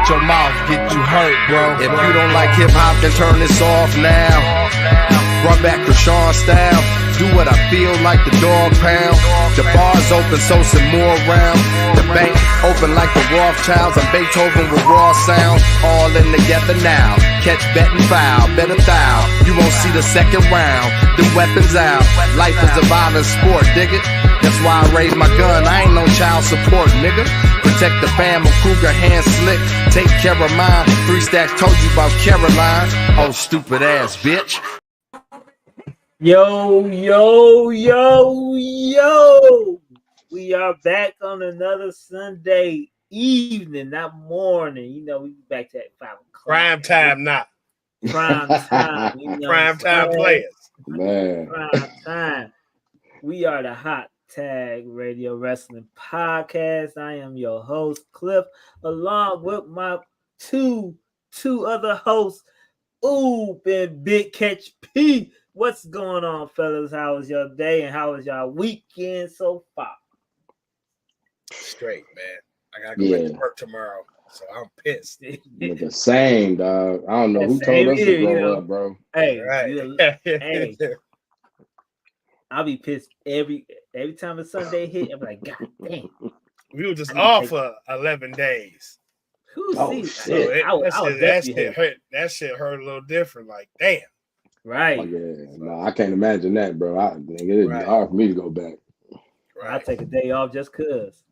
your mouth get you hurt, bro. If you don't like hip hop, then turn this off now. Run back Krishan style. Do what I feel like the dog pound. The bar's open, so some more round. The bank open like the Rothschilds. I'm Beethoven with raw sound. All in together now. Catch, bet, and foul. Better thou. You won't see the second round. The weapons out. Life is a violent sport, dig it? That's why I raise my gun. I ain't no child support, nigga. Protect the fam of Kruger, hand slick. Take care of mine. 3 stacks told you about Caroline. Oh, stupid ass bitch. Yo. We are back on another Sunday evening, not morning. You know, we back to 5 o'clock. Prime time, not. Prime time. Prime time players. Man. Prime time. We are the Hot Tag Radio Wrestling Podcast. I am your host, Cliff, along with my two other hosts, Oop and Big Catch P. What's going on, fellas? How was your day and how was y'all weekend so far? Straight, man. I gotta go back to work tomorrow, so I'm pissed. The same, dog. I don't know who told us to grow up, bro. Hey, right. Hey, I'll be pissed every time a Sunday hit. I'm like, God damn. We were just off for 11 days. Oh, shit. That shit hurt a little different. Like, damn. Right. Oh, yeah. No, I can't imagine that, bro. It'd be hard for me to go back. Right. I'll take a day off just cause.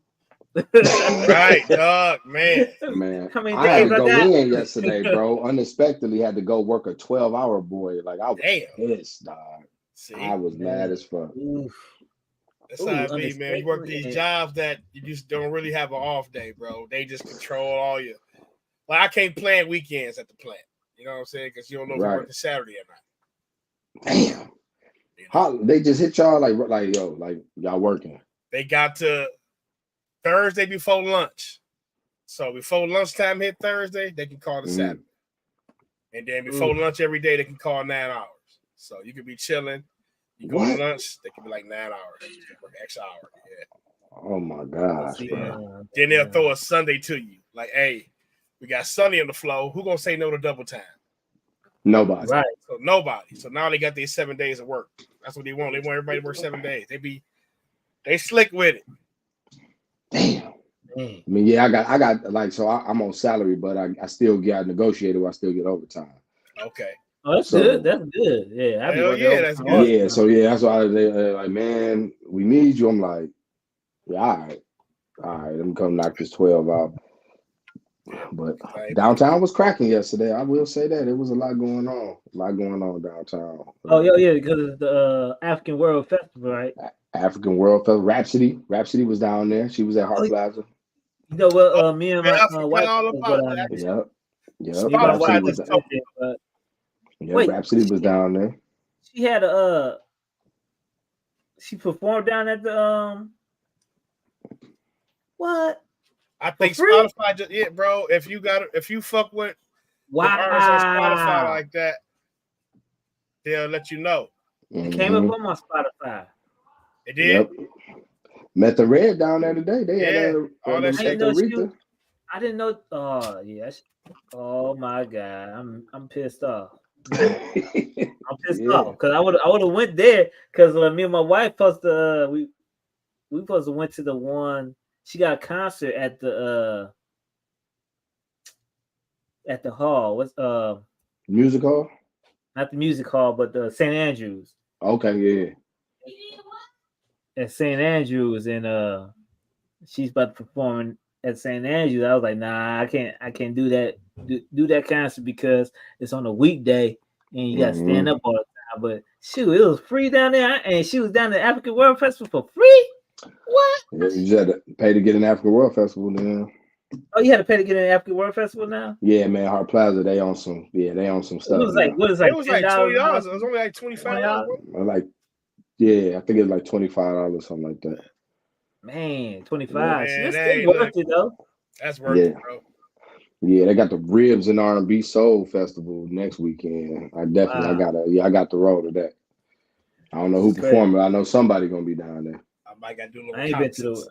Right, dog, man. I had to go in yesterday, bro. Unexpectedly had to go work a 12-hour boy. Like, I was pissed, dog. See, I was mad as fuck. That's how it be, man. You work these jobs that you just don't really have an off day, bro. They just control all your. Like, I can't plan weekends at the plant. You know what I'm saying? Because you don't know if you're working Saturday or not. Damn. How they just hit y'all like y'all working? They got to Thursday before lunch. So before lunchtime hit Thursday, they can call it Saturday. And then before lunch every day, they can call 9 hours. So you could be chilling. You go to lunch, they can be like 9 hours. You can work an extra hour. Yeah. Oh my gosh. Yeah. Then they'll throw a Sunday to you. Like, hey, we got Sunday on the flow. Who gonna say no to double time? Nobody. Right. So nobody. So now they got these 7 days of work. That's what they want. They want everybody to work 7 days. They slick with it. Damn. I mean, yeah, I got like, so I'm on salary, but I still get negotiated. I still get overtime. Okay. Oh, that's good. That's good. Yeah. That's good. Yeah. So yeah, that's why they're like, man, we need you. I'm like, yeah, all right. Let me come knock this 12 out. But downtown was cracking yesterday. I will say that it was a lot going on. Downtown. Oh yeah, because it's the African World Festival, right? African World Festival. Rhapsody was down there. She was at Hart Plaza. You know what? Me and my wife. Yep. Rhapsody was down there. She had she performed down at the what? I think Spotify just bro. If you fuck with artists on Spotify like that, they'll let you know. It came up on my Spotify. It did. Yep. Met the Red down there today. They had I didn't know. Oh yes. Oh my God. I'm pissed off. I'm pissed off because I would have went there because me and my wife supposed to we supposed to went to the one. She got a concert at the hall. What's music hall? Not the music hall, but the St. Andrews. Okay, yeah. At St. Andrews, and she's about to perform at St. Andrews. I was like, nah, I can't do that. Do that concert because it's on a weekday and you got to stand up all the time. But shoot, it was free down there, and she was down at the African World Festival for free. What? Yeah, you just had to pay to get an African World Festival then. Oh, you had to pay to get an African World Festival now? Yeah, man, Hart Plaza, they on some stuff. It was like $20. It was like only like $25. Like, yeah, I think it's like $25, something like that. Man, $25. Man, that's worth it though. That's worth it, bro. Yeah, they got the Ribs and R&B Soul Festival next weekend. I got the roll to that. I don't know who performing. I know somebody gonna be down there. I might gotta do a little.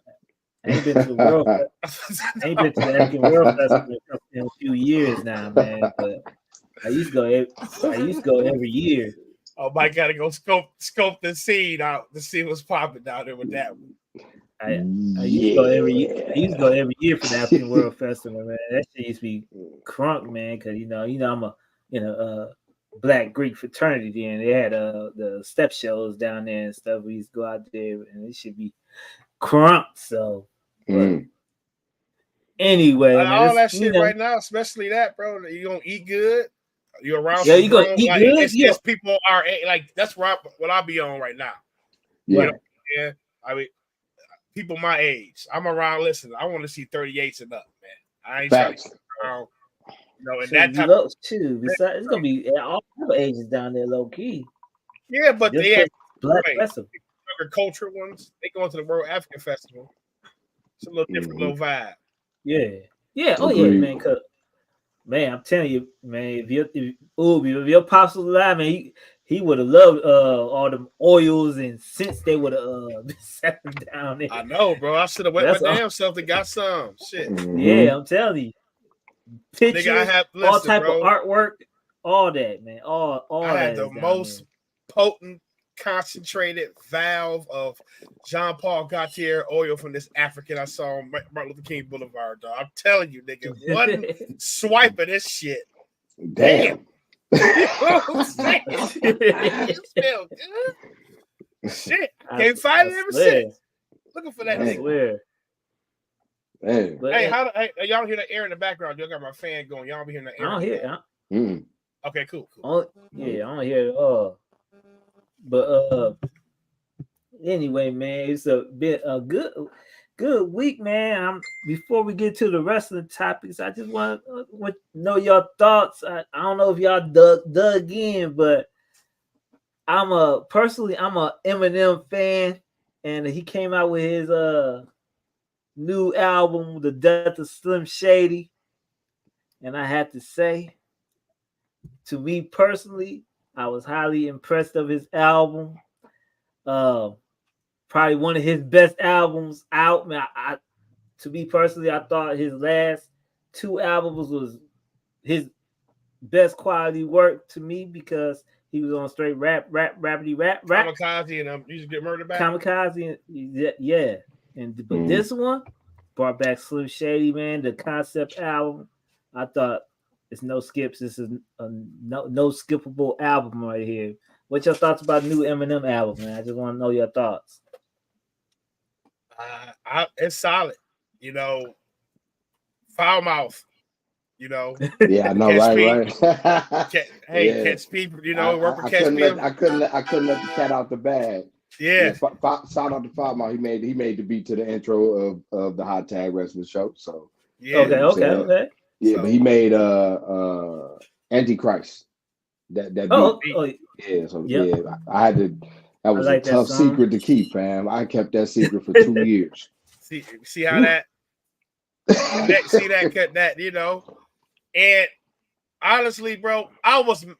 I I ain't been to the World. I ain't been to the African World Festival in a few years now, man. But I used to go every year. Oh, Mike gotta go scope the scene out to see what's popping down there with that one. I used to go every year. I used to go every year for the African World Festival, man. That shit used to be crunk, man. Because you know, I'm a Black Greek fraternity, and they had the step shows down there and stuff. We used to go out there, and it should be crunk. So, but anyway, man, all that shit right now, especially that, bro. You gonna eat good. You're around. Yeah, you gonna eat good. It's just people are like that's what I be on right now. Yeah, you know, yeah. I mean, people my age. I'm around. Listen, I want to see 38s and up, man. I ain't trying to get around. You know, and that type of too. Besides, it's gonna be all ages down there, low key. Yeah, but just they have Black Festival. Agriculture ones. They going to the World African Festival. It's a little different little vibe. Yeah. Oh yeah, man. Man, I'm telling you, man. If your pops was alive, man, he would have loved all them oils and scents they would have set them down there. I know, bro. I should have went my damn self and got some shit. Yeah, I'm telling you. Pictures, nigga, all type of artwork, all that, man. All I had the most potent, concentrated valve of Jean Paul Gaultier oil from this African I saw on Martin Luther King Boulevard, dog. I'm telling you, nigga, one swipe of this shit. Damn. It smell good. Shit. Can't find it ever since. Looking for that nigga. Hey, hey, y'all hear the air in the background? Y'all got my fan going. Y'all be hearing the air. I don't hear. Okay, cool. Yeah, I don't hear it. But anyway, man, it's been a good week, man. Before we get to the rest of the topics, I just want to know your thoughts. I don't know if y'all dug in, but I'm a Eminem fan, and he came out with his new album, The Death of Slim Shady, and I had to say, to me personally, I was highly impressed of his album. Probably one of his best albums out. Man, to me personally, I thought his last two albums was his best quality work to me because he was on straight rap. Kamikaze and you just get murdered back. Kamikaze, yeah. But this one brought back Slim Shady, man. The concept album, I thought it's no skips. This is a no skippable album right here. What's your thoughts about the new Eminem album, man? I just want to know your thoughts. It's solid, you know. Foul mouth, you know. Yeah, I know, right. Catch people, you know. Work with catch people. I couldn't let the cat out the bag. Yeah. Shout out to Foul Mouth. He made the beat to the intro of the Hot Tag Wrestling Show. So yeah. Okay. Yeah, so, but he made Antichrist. That beat. Yeah, so yeah, I had to. That was a tough secret to keep, fam. I kept that secret for 2 years. See how that cut that, you know. And honestly, bro,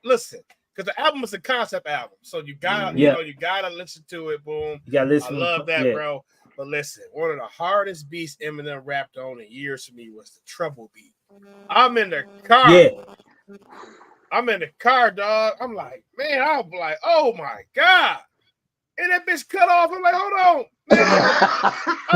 listen, because the album is a concept album, so you gotta, you gotta listen to it. Boom, you gotta listen. I love that, bro. But listen, one of the hardest beats Eminem rapped on in years for me was the Trouble beat. I'm in the car. Yeah. I'm in the car, dog. I'm like, man, I'm like, oh my God. And that bitch cut off. I'm like, hold on. I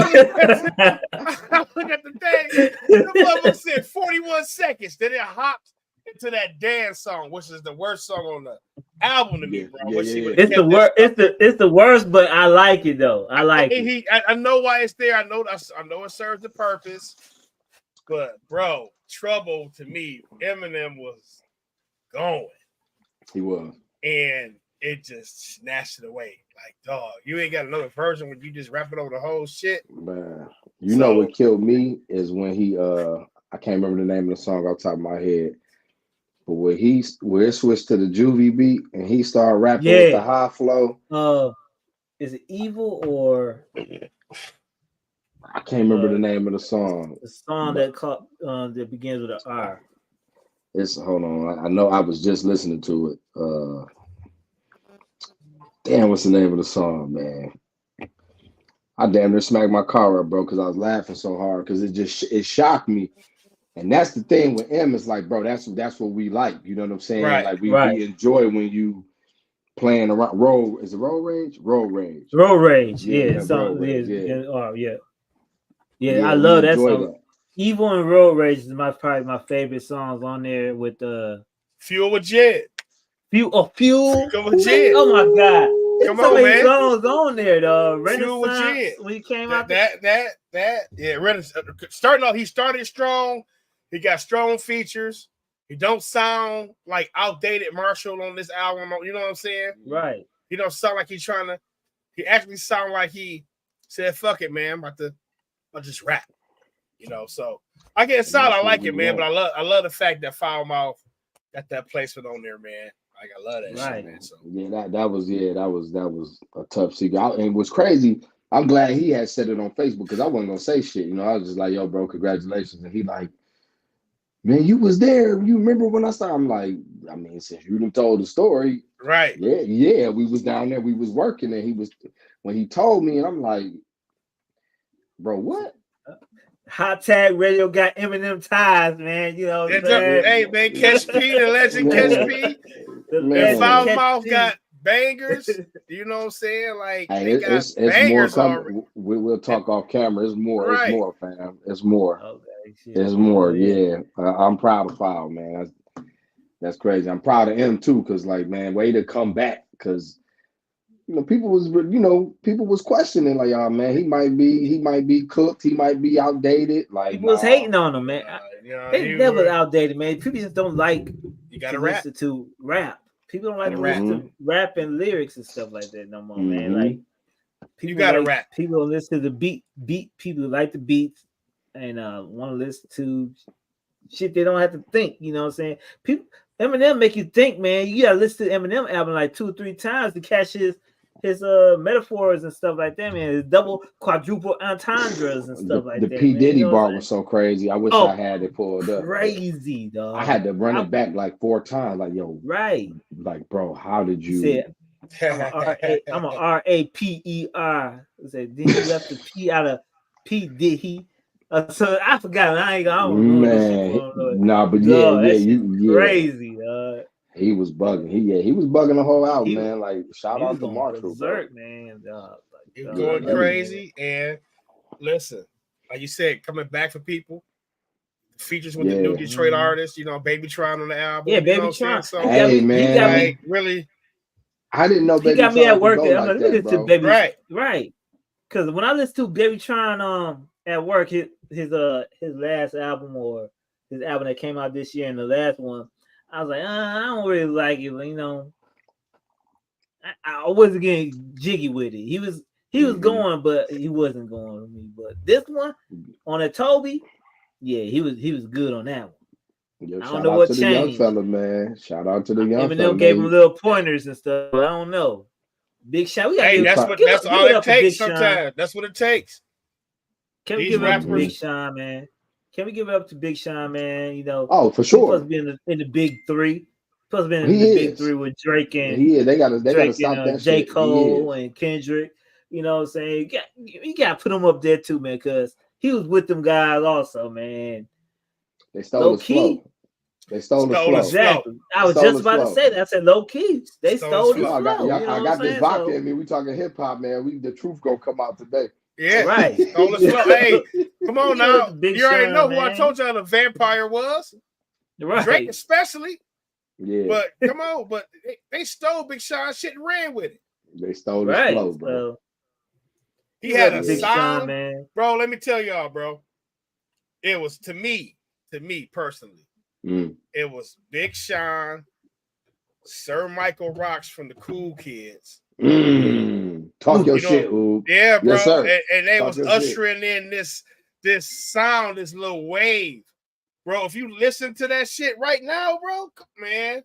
look at the thing. The mother said 41 seconds. Then it hopped into that dance song, which is the worst song on the album to me, bro. It's the worst, but I like it though. I like it. I know why it's there. I know it serves the purpose. But bro, Trouble to me, Eminem was going. He was. And it just snatched it away. Like, dog, you ain't got another version when you just rap it over the whole shit. Man, you know what killed me is when he I can't remember the name of the song off the top of my head. But where it switched to the Juvie beat and he started rapping with the high flow. Is it Evil or I can't remember the name of the song. The song that begins with an R. Hold on. I know I was just listening to it. Damn, what's the name of the song, man? I damn near smacked my car up, bro, because I was laughing so hard because it shocked me. And that's the thing with M. It's like, bro, that's what we like. You know what I'm saying? Right. Like we enjoy when you playing around. Is it road rage? Road rage. Road rage. Yeah, Yeah. So, road rage, yeah. I love that enjoy song. that. Evil and Road Rage is probably my favorite songs on there with Fuel with Jed. Fuel. Fuel with Jed. Oh my God. Come so on, many man. songs on there, though. Fuel with Renaissance Jed. when he came out. Renaissance. Starting off, he started strong. He got strong features. He don't sound like outdated Marshall on this album. You know what I'm saying? Right. He don't sound like he's trying to. He actually sound like he said, "Fuck it, man. I'll just rap." You know, so I get solid. I like it, man. But I love the fact that Foul Mouth got that placement on there, man. Like I love that shit, man. So that was a tough secret. And what's crazy, I'm glad he had said it on Facebook because I wasn't gonna say shit. You know, I was just like, "Yo, bro, congratulations." And he like, "Man, you was there. You remember when I started?" I'm like, "I mean, since you done told the story, right? Yeah, we was down there. We was working, and when he told me, and I'm like, bro, what?" Hot Tag Radio got Eminem ties, man. You know, hey man, Catch P, the legend Catch P, and Foul Mouth got bangers. You know what I'm saying? Like it's bangers more coming. We'll talk off camera. It's more. Right. It's more, fam. It's more. Okay, shit. It's more. Yeah. I'm proud of Foul, man. That's crazy. I'm proud of him too, because like, man, way to come back. Because people was questioning like, "Oh man, he might be cooked. He might be outdated." Like people was hating on him, man. They never outdated, man. People just don't like you gotta rap. To rap. People don't like to listen to rap and lyrics and stuff like that no more, man. Like people you gotta rap. People don't listen to the beat. People like the beats and want to listen to shit they don't have to think. You know what I'm saying? Eminem make you think, man. You gotta listen to Eminem album like 2 or 3 times to catch his metaphors and stuff like that, man. His double, quadruple entendres and stuff like that. The P. Diddy bar was so crazy. I wish I had it pulled up. Crazy, dog. I had to run it back like 4 times. Like, yo, right. Like, bro, how did you? I'm a R-A-P-E-R. Then he left the P out of P. Did he? So I forgot. I don't know. Man, but yeah, crazy. He was bugging. He was bugging the whole album, man. Like, shout out to Marshall, berserk, man. He was going crazy. And listen, like you said, coming back for people. Features with the new Detroit artists, Baby Tron on the album. Yeah, Baby Tron. So, hey, man, really. I didn't know Baby Tron. He got me at work. I'm like that, bro. Right. Because when I listen to Baby Tron, at work, his last album or his album that came out this year and the last one, I was like, I don't really like it. But, I wasn't getting jiggy with it. He was going, but he wasn't going with me. But this one on a Toby, yeah, he was good on that one. Yo, I don't know what changed. The young fella, man. Shout out to the young fella. Eminem gave him little pointers and stuff. But I don't know. Big Sean, that's all it takes sometimes. That's what it takes. Can we give it up to Big Sean, man? Can we give it up to Big Sean, man? Oh, for sure. He's supposed to be in the big three. Supposed to be in the big three with Drake and they gotta stop that J. shit. Cole and Kendrick. You know what I'm saying? You got to put him up there too, man, because he was with them guys also, man. They stole his flow. They stole his flow. Exactly. I was just about to say that. I said low key. They stole his flow. I got this vodka in me. We talking hip hop, man. The truth gonna come out today. Yeah, right. Stole his flow. Hey, come on now. You already know who I told y'all the vampire was. Right. Drake especially. Yeah. But come on, but they stole Big Sean shit and ran with it. They stole his flow, bro. So, he had a Big sound, Sean, man. Bro. Let me tell y'all, bro. It was to me personally. It was Big Sean, Sir Michael Rocks from the Cool Kids. Talk your shit, Ooh. Yeah, bro. Yes, sir. And they was ushering in this sound, this little wave. Bro, if you listen to that shit right now, bro, man,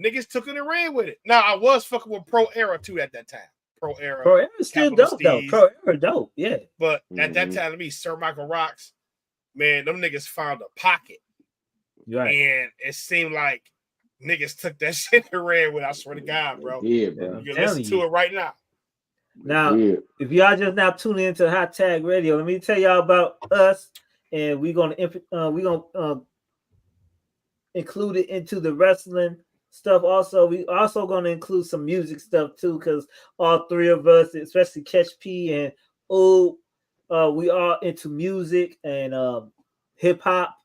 niggas took it and ran with it. Now, I was fucking with Pro Era too at that time. Pro Era still dope, though. Pro Era dope, yeah. But at that time, to me, Sir Michael Rocks, man, them niggas found a pocket. Right. And it seemed like niggas took that shit and ran with it. I swear to God, bro. Yeah, bro. You can listen to it right now. Now, if y'all just now tuning into Hot Tag Radio, let me tell y'all about us, and we're gonna include it into the wrestling stuff. Also, we also gonna include some music stuff too, because all three of us, especially Catch P and we are into music and hip hop.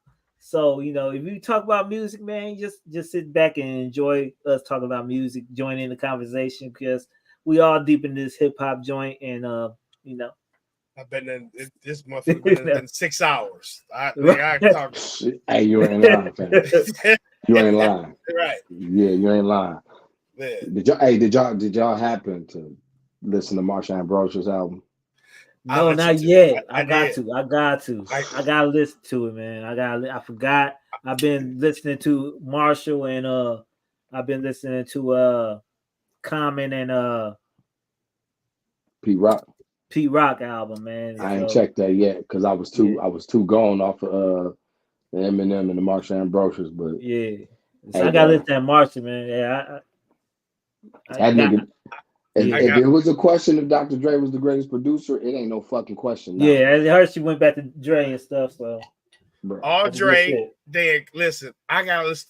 So if you talk about music, man, just sit back and enjoy us talking about music, join in the conversation because we all deep in this hip hop joint, and I've been in this month. Been 6 hours. I talk. Hey, you ain't lying, fam. You ain't lying. Right? Yeah, you ain't lying. Man. Did y'all happen to listen to Marsha Ambrosia's album? No, not yet. I got to listen to it, man. I forgot. I've been listening to Marshall, and I've been listening to Common and Pete Rock album, man. I ain't checked that yet because I was too gone off of the Eminem and the Marsha Ambrosia's, but yeah. So I gotta listen to that Marshall, man. Yeah, that nigga. If it was a question if Dr. Dre was the greatest producer, it ain't no fucking question. Now. Yeah, I heard she went back to Dre and stuff. So, bro, all Dre, then listen. I gotta listen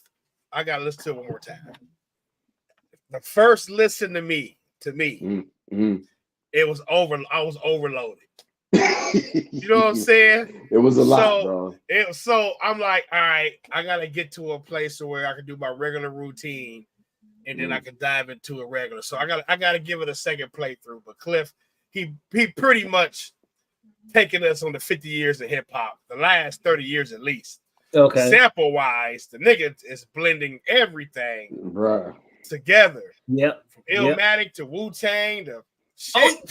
to it one more time. The first listen to me, it was over. I was overloaded. You know what I'm saying? It was a lot, bro. So I'm like, all right, I gotta get to a place where I can do my regular routine. And then I can dive into a regular. So I gotta give it a second playthrough. But Cliff, he pretty much taking us on the 50 years of hip hop, the last 30 years at least. Okay. Sample wise, the nigga is blending everything together. Yep. From Illmatic to Wu-Tang to shit.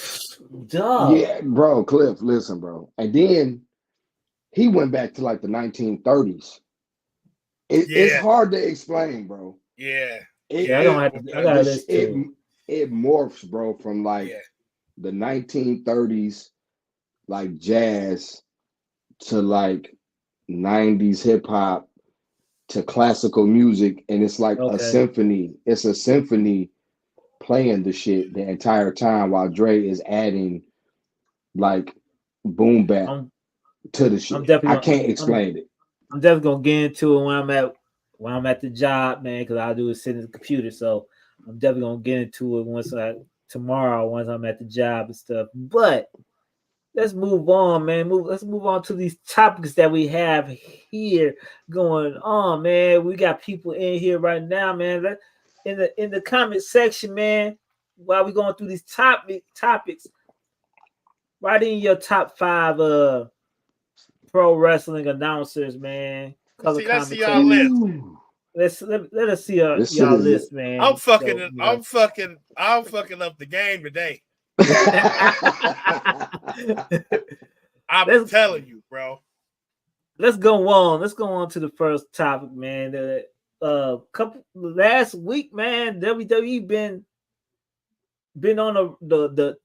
Yeah, bro, Cliff, listen, bro. And then he went back to like the 1930s. It's hard to explain, bro. Yeah. I gotta listen to it morphs, bro, from like the 1930s, like jazz, to like 90s hip hop, to classical music, and it's like a symphony. It's a symphony playing the shit the entire time while Dre is adding like boom bap to the shit. I can't explain it. I'm definitely gonna get into it when I'm at the job, man, because all I do is sit in the computer. So I'm definitely gonna get into it tomorrow once I'm at the job and stuff. But let's move on, man. Let's move on to these topics that we have here going on, man. We got people in here right now, man. In the comment section, man. While we going through these topics, write in your top 5 pro wrestling announcers, man. Let's see y'all list. Let us see y'all list, man. I'm fucking up the game today. I'm telling you, bro. Let's go on. Let's go on to the first topic, man. Last week, man, WWE been on the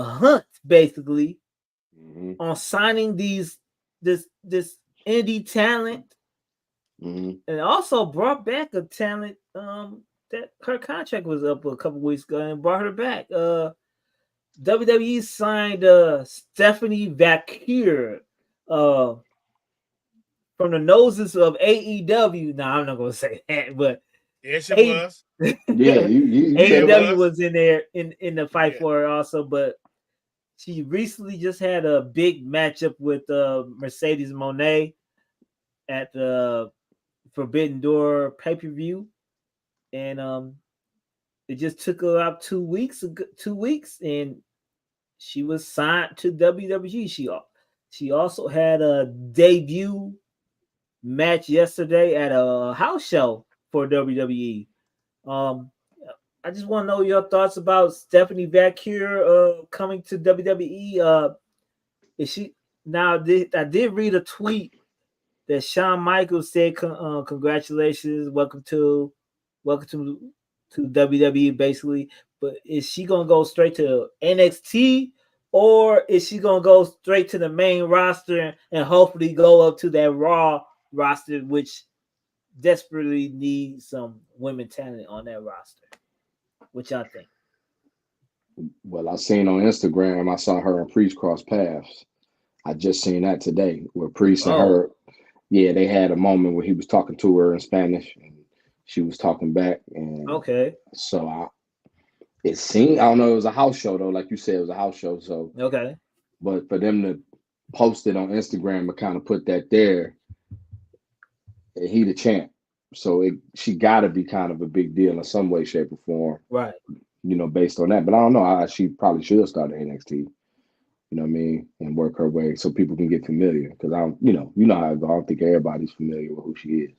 hunt basically on signing this indie talent, and also brought back a talent that her contract was up a couple weeks ago and brought her back. WWE signed Stephanie Vaquer from the noses of AEW. No, I'm not gonna say that, but yes, it was. Yeah, you AEW was in there in the fight for her also, but she recently just had a big matchup with Mercedes Moné at the Forbidden Door pay-per-view, and it just took her out 2 weeks, and she was signed to WWE. She also had a debut match yesterday at a house show for WWE. I just want to know your thoughts about Stephanie Vaquer coming to WWE. Is she now? I did read a tweet that Shawn Michaels said, "Congratulations, welcome to WWE." Basically, but is she gonna go straight to NXT, or is she gonna go straight to the main roster and hopefully go up to that Raw roster, which desperately needs some women talent on that roster? What y'all think? Well, I seen on Instagram, I saw her and Priest cross paths. I just seen that today where Priest and her, yeah, they had a moment where he was talking to her in Spanish and she was talking back. And Okay. so it seemed, I don't know, it was a house show though, like you said, it was a house show. So, Okay. but for them to post it on Instagram and kind of put that there, he the champ. So she got to be kind of a big deal in some way, shape, or form. Right. You know, based on that. But I don't know. She probably should start at NXT. You know what I mean, and work her way so people can get familiar. Because I don't, you know how I go. I don't think everybody's familiar with who she is.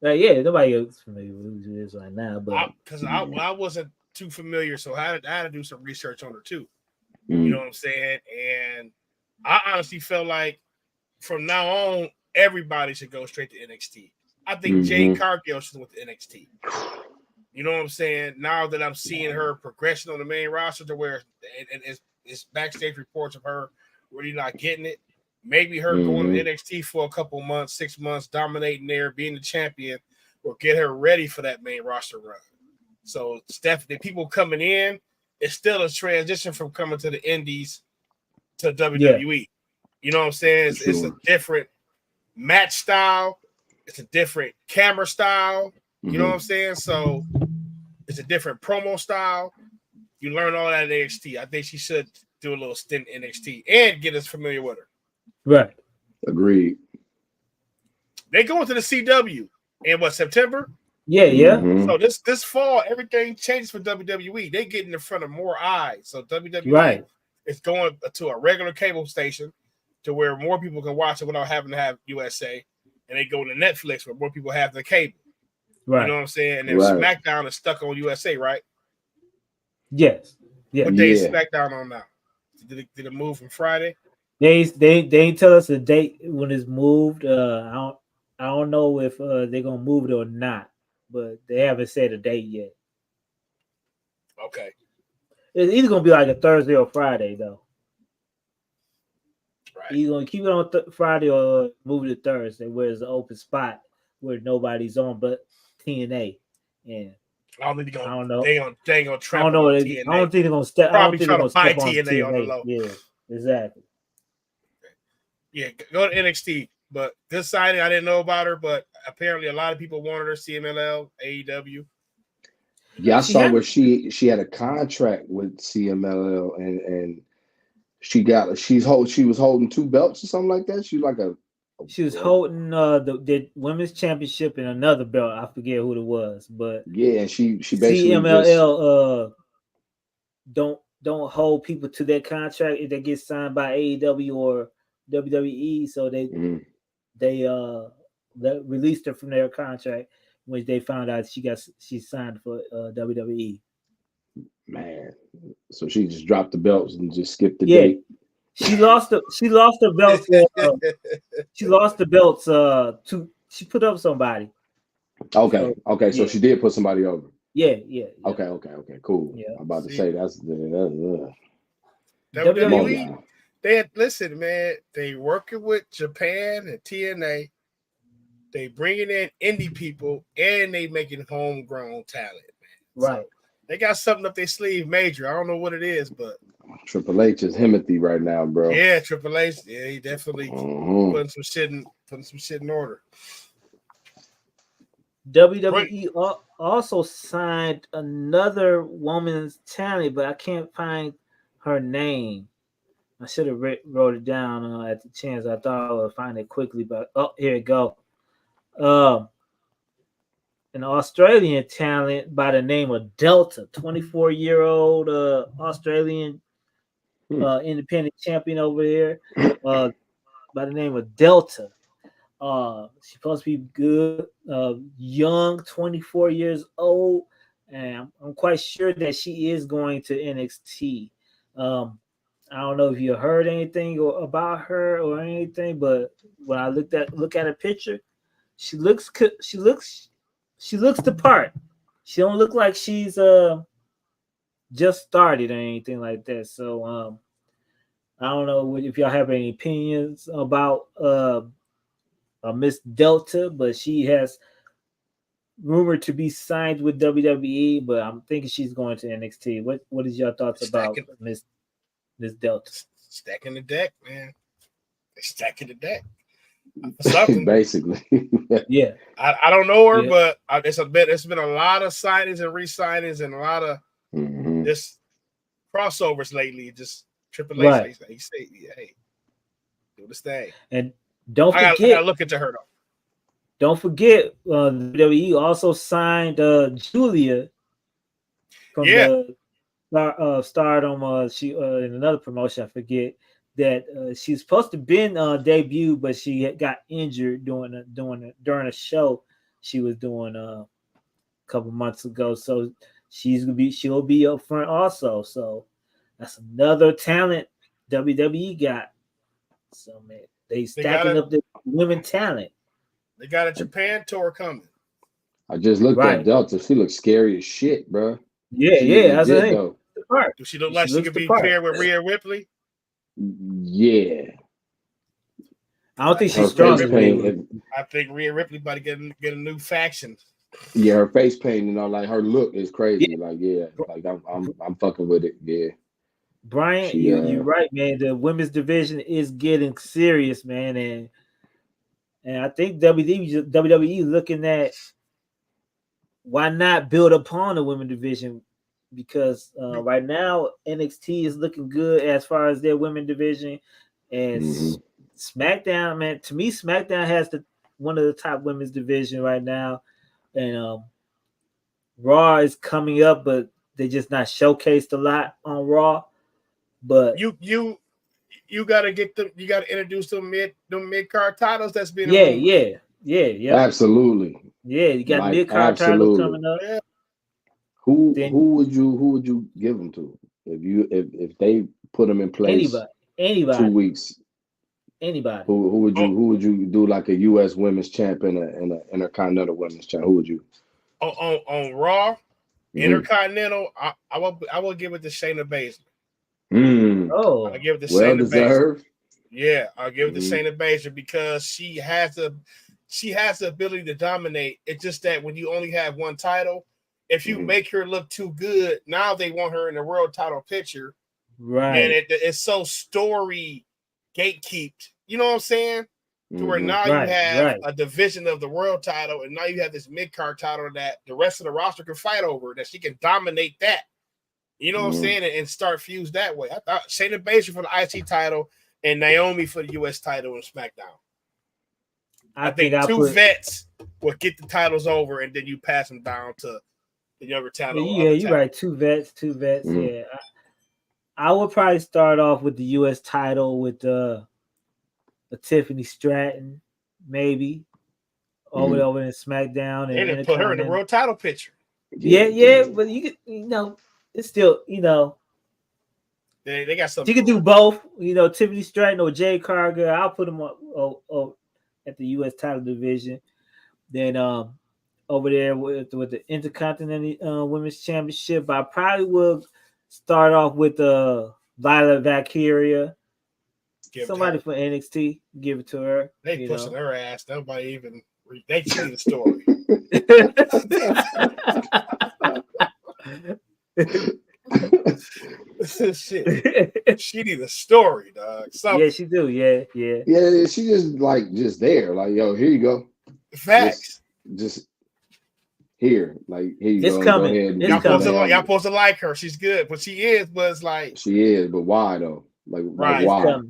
Yeah, nobody else familiar with who she is right now. But because I wasn't too familiar, so I had to do some research on her too. Mm. You know what I'm saying? And I honestly felt like from now on, everybody should go straight to NXT. I think Jade Cargill should go to NXT. You know what I'm saying? Now that I'm seeing her progression on the main roster to where and it's backstage reports of her really not getting it. Maybe her going to NXT for a couple months, 6 months, dominating there, being the champion, will get her ready for that main roster run. So it's definitely people coming in. It's still a transition from coming to the Indies to WWE. Yeah. You know what I'm saying? It's a different match style. It's a different camera style. You know what I'm saying? So it's a different promo style. You learn all that at NXT. I think she should do a little stint in NXT and get us familiar with her. Right. Agreed. They go into the CW in September? Yeah. So this fall, everything changes for WWE. They get in front of more eyes. So WWE is going to a regular cable station to where more people can watch it without having to have USA. And they go to Netflix where more people have the cable. Right. You know what I'm saying? And then SmackDown is stuck on USA, right? Yes. Yeah. What day is SmackDown on now? Did it move from Friday? They ain't tell us the date when it's moved. I don't know if they're gonna move it or not, but they haven't said a date yet. Okay. It's either gonna be like a Thursday or Friday though. Right. Either gonna keep it on Friday or move it to Thursday, where it's an open spot where nobody's on but TNA. And I don't think they're gonna. I don't know. They ain't gonna trap. I don't know. I don't think they're gonna step. Probably trying to buy TNA on the low. Yeah, exactly. Yeah, go to NXT. But this signing, I didn't know about her, but apparently a lot of people wanted her. CMLL, AEW. Yeah, I saw where she had a contract with CMLL and she was holding 2 belts or something like that. She was holding the women's championship and another belt. I forget who it was, but yeah, and she basically CMLL don't hold people to their contract if they get signed by AEW or WWE. So they released her from their contract when they found out she signed for WWE. Man, so she just dropped the belts and just skipped the date. She lost the belts. She lost the belts. She put up somebody. Okay. So she did put somebody over. Yeah. Okay. Cool. Yeah. I'm about to say that's WWE. Listen, man. They working with Japan and TNA. They bringing in indie people and they making homegrown talent, man. Right. So they got something up their sleeve major. I don't know what it is, but Triple H is Himothy right now, bro. Yeah, Triple H. Yeah, he definitely putting some shit in order. WWE also signed another woman's talent, but I can't find her name. I should have wrote it down at the chance. I thought I would find it quickly, but here it go. An Australian talent by the name of Delta, 24-year-old Australian independent champion over here by the name of Delta. She's supposed to be good, young, 24 years old, and I'm quite sure that she is going to NXT. I don't know if you heard anything about her or anything, but when I look at her picture, she looks the part. She don't look like she's just started or anything like that. So I don't know if y'all have any opinions about Miss Delta, but she has rumored to be signed with WWE, but I'm thinking she's going to NXT. What is your thoughts about Miss Delta? Stacking the deck, man. They're stacking the deck. Something. Basically. Yeah. I don't know her, but it's been a lot of signings and re-signings and a lot of this crossovers lately. Just Triple H, right. He say, hey, do this thing. And don't forget, I gotta look into her though. Don't forget, WWE also signed Julia from the Stardom. She in another promotion, I forget that she's supposed to been debut, but she got injured during a show she was doing a couple months ago. So she'll be up front also. So that's another talent WWE got. So man, they stacking up the women talent. They got a Japan tour coming. I just looked at Delta. She looks scary as shit, bro. Yeah, that's the thing. Does she look like she could be paired with Rhea Ripley? Yeah. I don't think she's strong. I think Rhea Ripley about to get a new faction. Yeah, her face paint and all, like her look is crazy. Like I'm fucking with it. Yeah. Brian, you're right, man. The women's division is getting serious, man, and I think WWE looking at why not build upon the women's division, because right now NXT is looking good as far as their women's division, and SmackDown, man, to me SmackDown has one of the top women's division right now, and Raw is coming up, but they just not showcased a lot on Raw. But you gotta introduce them mid card titles that's been yeah. Absolutely. Yeah, you got mid card titles coming up. Yeah. Who would you give them to if they put them in place? Anybody. 2 weeks. Anybody. Who would you do like a U.S. women's champ and a Intercontinental women's champ? Who would you? On Raw, Intercontinental, I will give it to Shayna Baszler. Oh, I'll give it to well Shayna deserved. Baszler. Yeah, I'll give it to Shayna Baszler because she has the ability to dominate. It's just that when you only have one title, if you make her look too good, now they want her in the world title picture, right? And it's so story gatekeeped. You know what I'm saying? To where now you have a division of the world title, and now you have this mid card title that the rest of the roster can fight over. That she can dominate that. You know what I'm saying? And start fuse that way. I thought Shayna Baszler for the IC title and Naomi for the US title and SmackDown. I think two vets will get the titles over, and then you pass them down to the younger talent. Yeah, you're right. Two vets. Yeah, I would probably start off with the US title with a Tiffany Stratton, maybe over in SmackDown, and then put her in the world title picture. Yeah, but it's still, they got something. You can do both, Tiffany Stratton or Jade Cargill. I'll put them at the U.S. title division. Then over there with the Intercontinental Women's Championship, I probably will start off with Lila Valkyria. Somebody for NXT, give it to her. They pushing her ass. Nobody even they see the story. Shit. She need a story, dog. Something. Yeah, she do. Yeah. Yeah, she just there. Like, yo, here you go. Facts. Just here. Like, here you it's go. Coming. Go ahead. Y'all supposed to like her. She's good. But she is, but it's like she is, but why though? Like why?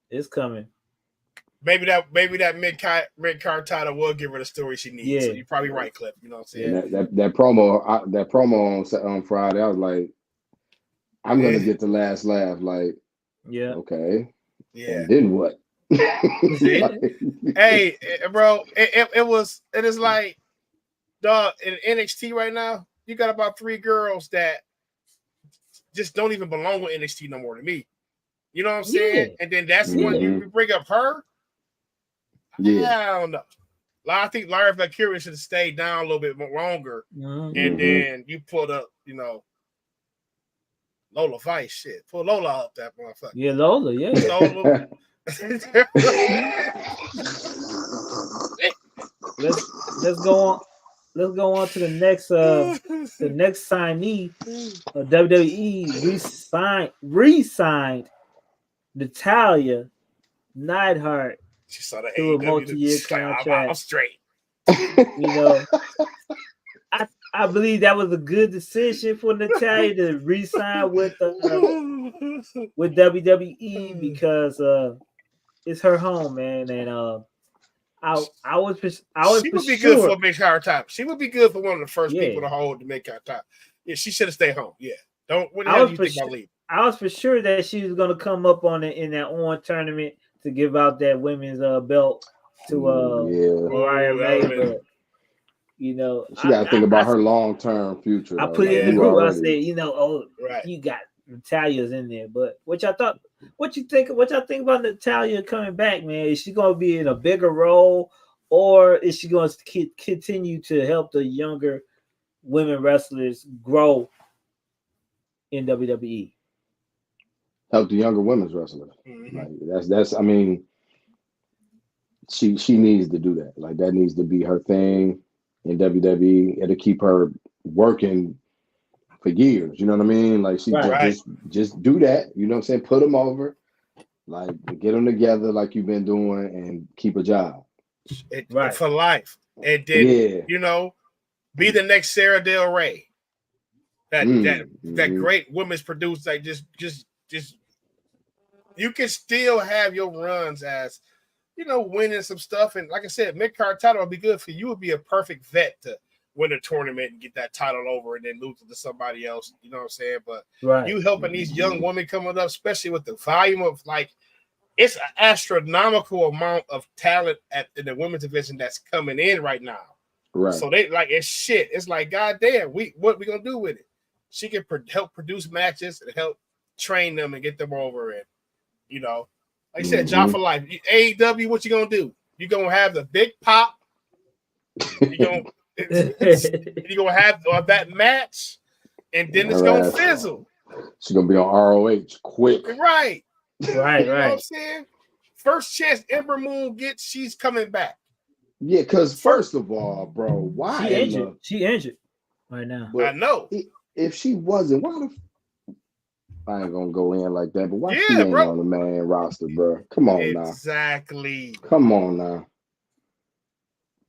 It's coming. Maybe that mid card title will give her the story she needs. Yeah. So you're probably right, Cliff. You know what I'm saying? That promo on Friday, I was like, I'm gonna get the last laugh. Like, yeah, okay, yeah. And then what? Hey, bro, it is like, dog, in NXT right now, you got about 3 girls that just don't even belong with NXT no more to me. You know what I'm saying? And then that's when you bring up her. Yeah, I don't know. I think Lyra Valkyria should have stayed down a little bit more longer, and then you pulled up, Lola Vice shit. Pull Lola up that motherfucker. Yeah, Lola. Yeah. Lola. Let's go on. let's go on to the next signee. WWE re-signed Natalia Neidhart She saw the to a AEW. multi-year She's like, contract. I'm straight. You know, I believe that was a good decision for Natalia to re-sign with WWE because it's her home, man, and I was she for would be sure. good for a mid-card title. She would be good for one of the first Yeah. people to hold the mid-card title. Yeah, she should have stayed home. Yeah. Don't. What the I hell was do you for think about sure. leaving? I was for sure that she was going to come up on it in that on tournament to give out that women's belt to Mariah May, but you know, she got to think about her long-term future. I Though. put Like, it in the you group. already... I said, you know, you got Natalia's in there, but what y'all think about Natalia coming back, man? Is she going to be in a bigger role, or is she going to continue to help the younger women wrestlers grow in WWE? Help the younger women's wrestlers. Mm-hmm. Like that's. I mean, she needs to do that. Like that needs to be her thing in WWE. It'll keep her working for years. You know what I mean? Like she just do that. You know what I'm saying? Put them over. Like get them together like you've been doing and keep a job. For life. And then you know, be the next Sarah Del Rey. That great women's producer. Like just you can still have your runs as, you know, winning some stuff. And like I said, mid-card title would be good for you. You would be a perfect vet to win a tournament and get that title over and then lose it to somebody else. You know what I'm saying? But you helping these young women coming up, especially with the volume of, like, it's an astronomical amount of talent in the women's division that's coming in right now. Right. So they like it's shit. It's like, goddamn, what we gonna do with it? She can help produce matches and help train them and get them over it. You know, like I said, job for life. AEW, what you gonna do? You gonna have the big pop? You gonna have that match, and then it's gonna fizzle. She's gonna be on ROH quick. Right. You know what I'm saying? First chance Ember Moon gets, she's coming back. Yeah, because first of all, bro, why she injured right now? I know. If she wasn't, why the I ain't gonna go in like that, but why she ain't on the main roster, bro? Come on now. Exactly. Come on now.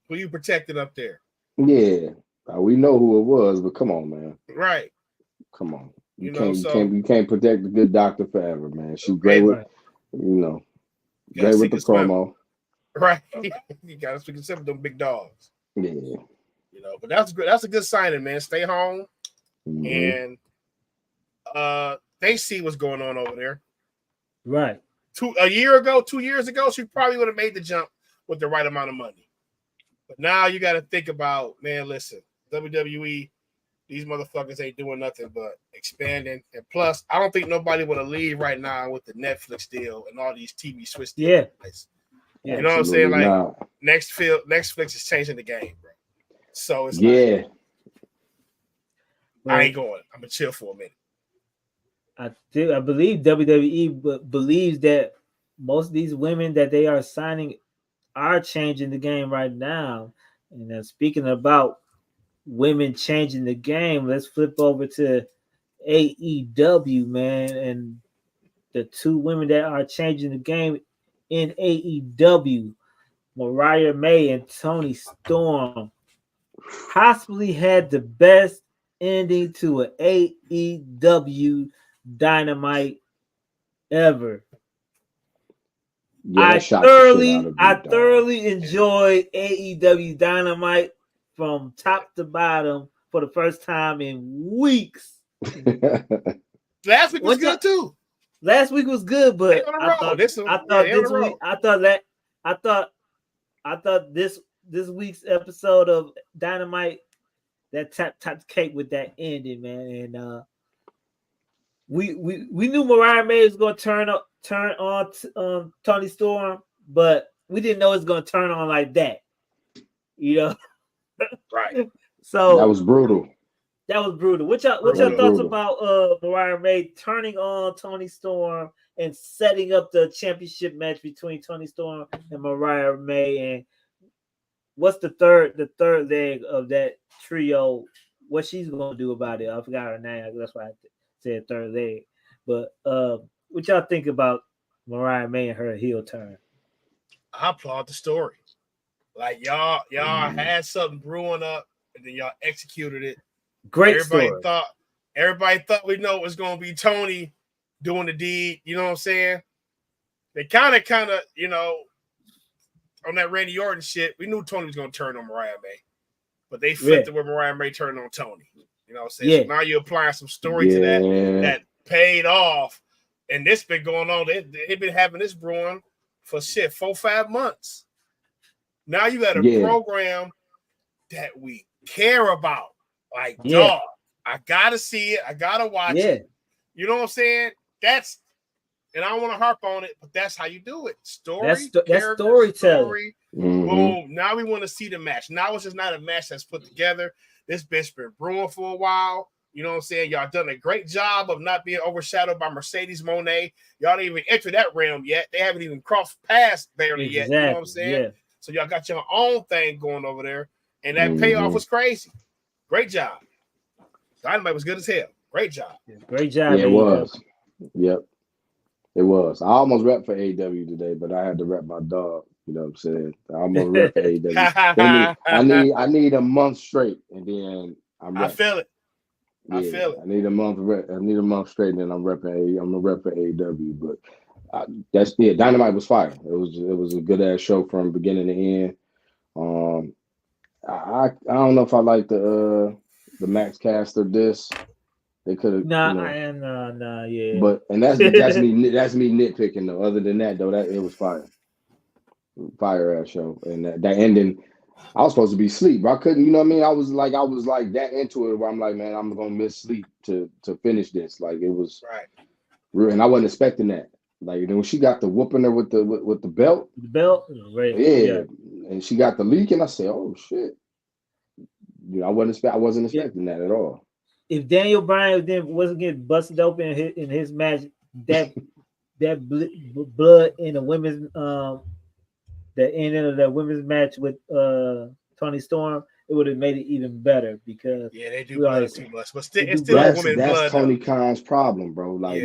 Who you protected up there? Yeah. We know who it was, but come on, man. Right. Come on. You can't protect the good doctor forever, man. She's great with great with the promo. Right. You gotta speak to them big dogs. Yeah. You know, but that's good. That's a good signing, man. Stay home. And they see what's going on over there. Right. 2 years ago, she probably would have made the jump with the right amount of money. But now you got to think about, man, listen, WWE, these motherfuckers ain't doing nothing but expanding. And plus, I don't think nobody would have leave right now with the Netflix deal and all these TV Swiss deals. Yeah. You know what I'm saying? Like, Netflix is changing the game, bro. So it's like, I ain't going. I'm gonna chill for a minute. I believe WWE believes that most of these women that they are signing are changing the game right now. And speaking about women changing the game, let's flip over to AEW, man. And the two women that are changing the game in AEW, Mariah May and Toni Storm, possibly had the best ending to an AEW Dynamite ever. I thoroughly enjoyed AEW Dynamite from top to bottom for the first time in weeks. Last week was good too. Last week was good, but I thought this week's episode of Dynamite that top cake with that ending, man. And we knew Mariah May was going to turn on Toni Storm, but we didn't know it was going to turn on like that. You know, right? So that was brutal. What y'all thoughts about Mariah May turning on Toni Storm and setting up the championship match between Toni Storm and Mariah May? And what's the third leg of that trio? What she's gonna do about it? I forgot her name. That's why I said third leg. But what y'all think about Mariah May and her heel turn? I applaud the story. Like y'all had something brewing up, and then y'all executed it. Great story. Everybody thought we know it was gonna be Tony doing the deed. You know what I'm saying? They kind of, on that Randy Orton shit, we knew Tony was gonna turn on Mariah May, but they flipped it where Mariah May turned on Tony. You know what I'm saying? Yeah. So now you're applying some story to that paid off, and this been going on. They've been having this brewing for 4-5 months. Now you got a program that we care about. Like, dog, I gotta see it. I gotta watch it. You know what I'm saying? And I don't want to harp on it, but that's how you do it. Story, that's storytelling. Boom. Now we want to see the match. Now it's just not a match that's put together. This bitch been brewing for a while. You know what I'm saying? Y'all done a great job of not being overshadowed by Mercedes Moné. Y'all didn't even enter that realm yet. They haven't even crossed past barely yet. You know what I'm saying? Yeah. So y'all got your own thing going over there. And that payoff was crazy. Great job. Dynamite was good as hell. Great job. Great job. Yeah, it was. Yep. It was. I almost repped for AEW today, but I had to rep my dog. You know what I'm saying? I almost repped for AEW. I need a month straight, and then I feel it. I feel it. I need a month straight, and then I'm repping. I'm gonna rep for AEW. But Dynamite was fire. It was a good ass show from beginning to end. I don't know if I like the Max Caster disc. They could have yeah. But that's me nitpicking though. Other than that though, it was fire ass show. And that ending, I was supposed to be asleep, but I couldn't, you know what I mean? I was like that into it where I'm like, man, I'm gonna miss sleep to finish this. Like it was real, and I wasn't expecting that. Like when she got the whooping her with the belt. The belt, right? Yeah. And she got the leak, and I said, oh shit. You know, I wasn't expecting that at all. If Daniel Bryan then wasn't getting busted open in his match, that blood in the women's the ending of that women's match with Tony Storm, it would have made it even better because they do blood too much, but it's still women's blood. That's Tony Khan's problem, bro. Like,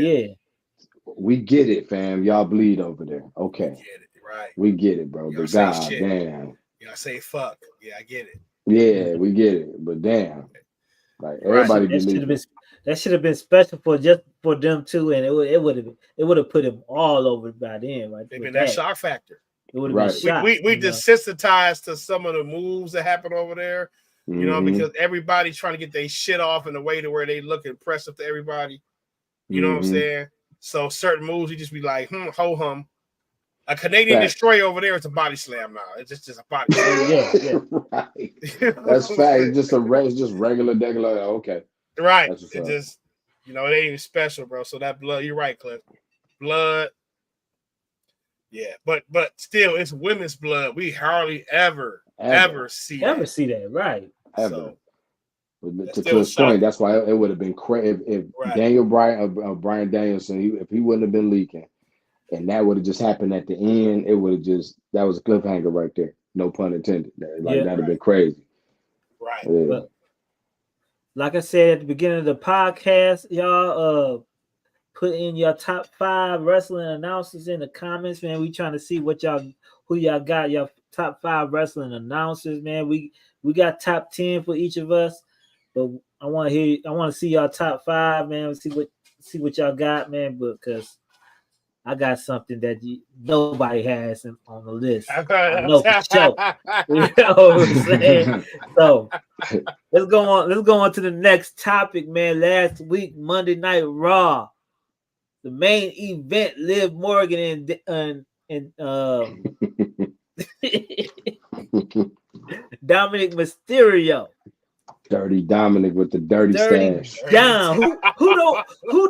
we get it, fam. Y'all bleed over there, okay? We get it, right? We get it, bro. But god damn, y'all say fuck. Yeah, I get it. Yeah, we get it, but damn. Like everybody that should have been special for them too, and it would have put him all over by then, right? They've been that shock factor. It would have been shock. We desensitized to some of the moves that happen over there, you know, because everybody's trying to get their shit off in a way to where they look impressive to everybody. You know what I'm saying? So certain moves, you just be like, ho hum. A Canadian Destroyer over there is a body slam now. It's just a body slam. Right. That's fact. It's just regular. Okay. Right. It just, it ain't even special, bro. So that blood, you're right, Cliff. Blood. Yeah, but still, it's women's blood. We hardly ever see that, right? Ever. So, to Cliff's point, that's why it would have been crazy if Daniel Bryan, Bryan Danielson, if he wouldn't have been leaking. And that would have just happened at the end. It would have that was a cliffhanger right there. No pun intended. That'd have been crazy. Right. Yeah. But like I said at the beginning of the podcast, y'all put in your top 5 wrestling announcers in the comments, man. We trying to see who y'all got, your top 5 wrestling announcers, man. We got top 10 for each of us, but I want to see y'all top 5, man. See what y'all got, man, because I got something that nobody has on the list. I know for sure. You know what I'm saying? So let's go on. Let's go on to the next topic, man. Last week, Monday Night Raw, the main event, Liv Morgan and Dominic Mysterio. Dirty Dominic with the dirty stash. Down. Who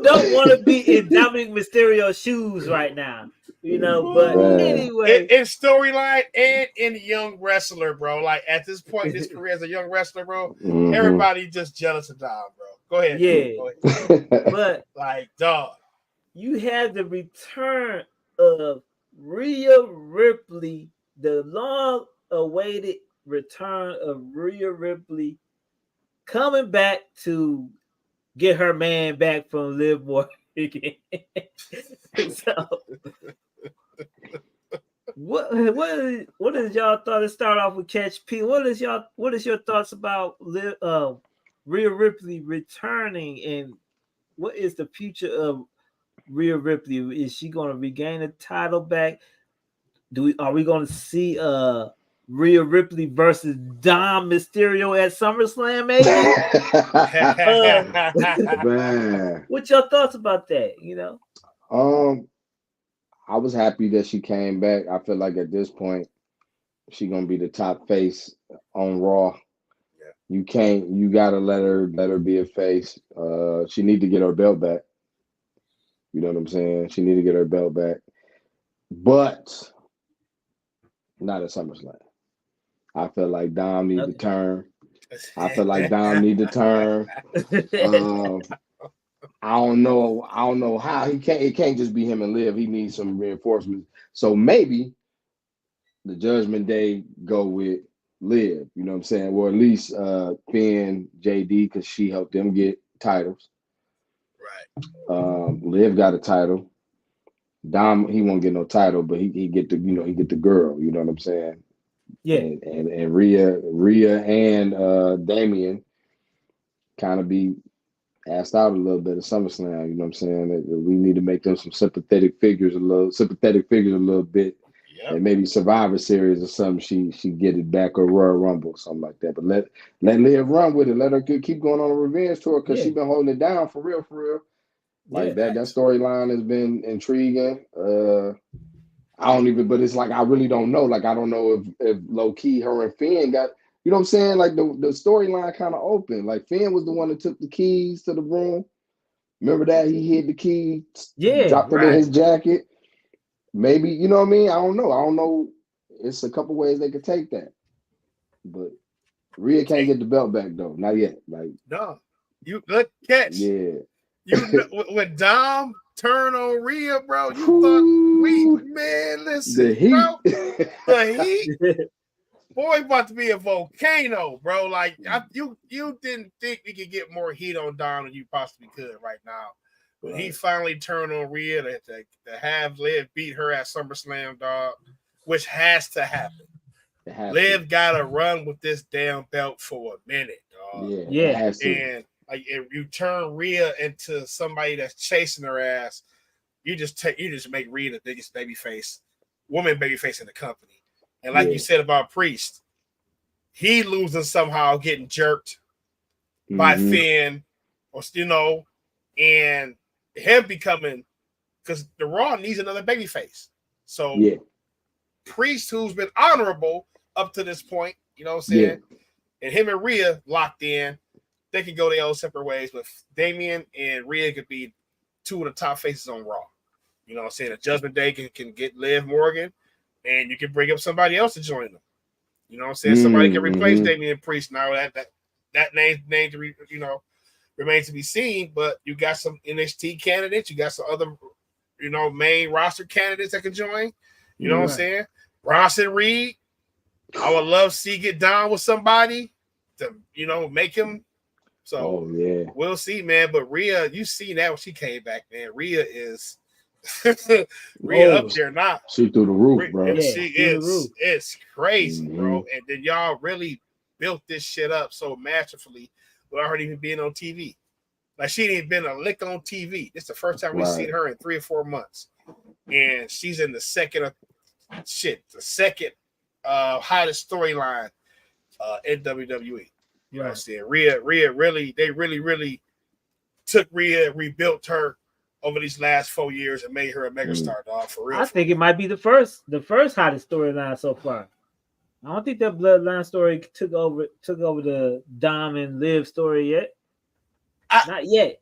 don't want to be in Dominic Mysterio's shoes right now? But anyway. In storyline and in young wrestler, bro. Like at this point in his career as a young wrestler, bro, everybody just jealous of Dom, bro. Go ahead. Yeah. Go ahead. But like, dog. You have the return of Rhea Ripley, the long-awaited return of Rhea Ripley coming back to get her man back from Liv Morgan. So, what is y'all thought? Let's start off with Catch P. What is your thoughts about Rhea Ripley returning, and what is the future of Rhea Ripley? Is she going to regain the title back? Are we going to see Rhea Ripley versus Dom Mysterio at SummerSlam? Maybe. Man. What's your thoughts about that? I was happy that she came back. I feel like at this point, she's gonna be the top face on Raw. Yeah. You gotta let her be a face. She need to get her belt back. You know what I'm saying? She need to get her belt back, but not at SummerSlam. I feel like Dom need to turn. I don't know how it can't just be him and Liv. He needs some reinforcements. So maybe the Judgment Day go with Liv, you know what I'm saying? Or at least Finn, JD, because she helped them get titles. Right. Liv got a title. Dom, he won't get no title, but he get the girl, you know what I'm saying? Yeah. And Rhea and Damian kind of be asked out a little bit of SummerSlam, you know what I'm saying? That we need to make them some sympathetic figures a little bit. Yep. And maybe Survivor Series or something, she get it back, or Royal Rumble, something like that. But let Liv run with it. Let her keep going on a revenge tour, because she's been holding it down for real. Like that storyline has been intriguing. But it's like I really don't know. Like I don't know if low key her and Finn got. You know what I'm saying? Like the storyline kind of open. Like Finn was the one that took the keys to the room. Remember that? He hid the key, dropped it in his jacket. Maybe, you know what I mean? I don't know. It's a couple ways they could take that. But Rhea can't get the belt back though. Not yet. Like no. You look catch. Yeah. When Dom turned on Rhea, bro, you thought listen, the heat. Bro. The heat. Boy, about to be a volcano, bro. Like you didn't think we could get more heat on Dom than you possibly could right now. When he finally turned on Rhea to have Liv beat her at SummerSlam, dog, which has to happen. Liv got to run with this damn belt for a minute, dog. Yeah. And like if you turn Rhea into somebody that's chasing her ass, you just make Rhea the biggest woman babyface in the company. And like you said about Priest, he losing somehow, getting jerked by Finn, or and him becoming, because the Raw needs another babyface. So Priest, who's been honorable up to this point, you know what I'm saying, and him and Rhea locked in, they could go their own separate ways. But Damian and Rhea could be two of the top faces on Raw. You know what I'm saying? The Judgment Day can get Liv Morgan. And you can bring up somebody else to join them. You know what I'm saying? Somebody can replace Damian Priest. Now that name to remains to be seen. But you got some NXT candidates. You got some other, main roster candidates that can join. You know what I'm saying? Bronson Reed. I would love to see get down with somebody to, make him. So we'll see, man. But Rhea, you seen that when she came back, man. Rhea is. Rhea up there now. She through the roof, bro. It's crazy, bro. And then y'all really built this shit up so masterfully without her even being on TV. Like she ain't been a lick on TV. This is the first time we've seen her in 3 or 4 months. And she's in the second hottest storyline in WWE. You know what I'm saying? Rhea really took Rhea and rebuilt her over these last 4 years and made her a megastar, dog, for real. I think it might be the first hottest storyline so far. I don't think that Bloodline story took over the Dom and Liv story yet. Not yet.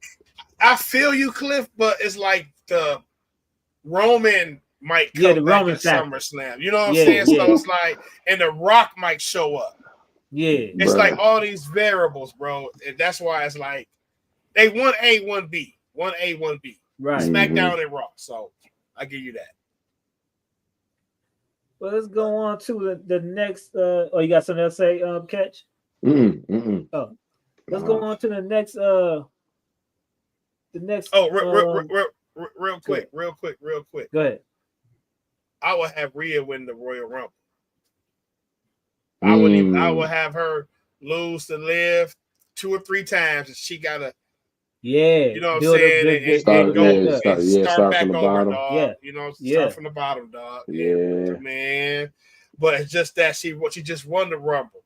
I feel you, Cliff, but it's like the Roman might come back at SummerSlam. You know what I'm saying? So it's like, and The Rock might show up. Yeah. It's like all these variables, bro. And that's why it's like they 1A, 1B. 1A, 1B. Right. SmackDown and Raw. So I give you that. Well, let's go on to the next. Oh, you got something else to say, Catch? Oh, let's go on to the next. The next. Oh, real quick. Go ahead. I would have Rhea win the Royal Rumble. I would have her lose to Liv 2 or 3 times, and she gotta. Yeah, you know what I'm saying, start back from the over, bottom. dog. Yeah. You know, start from the bottom, dog. Yeah, man. But it's just that she just won the Rumble.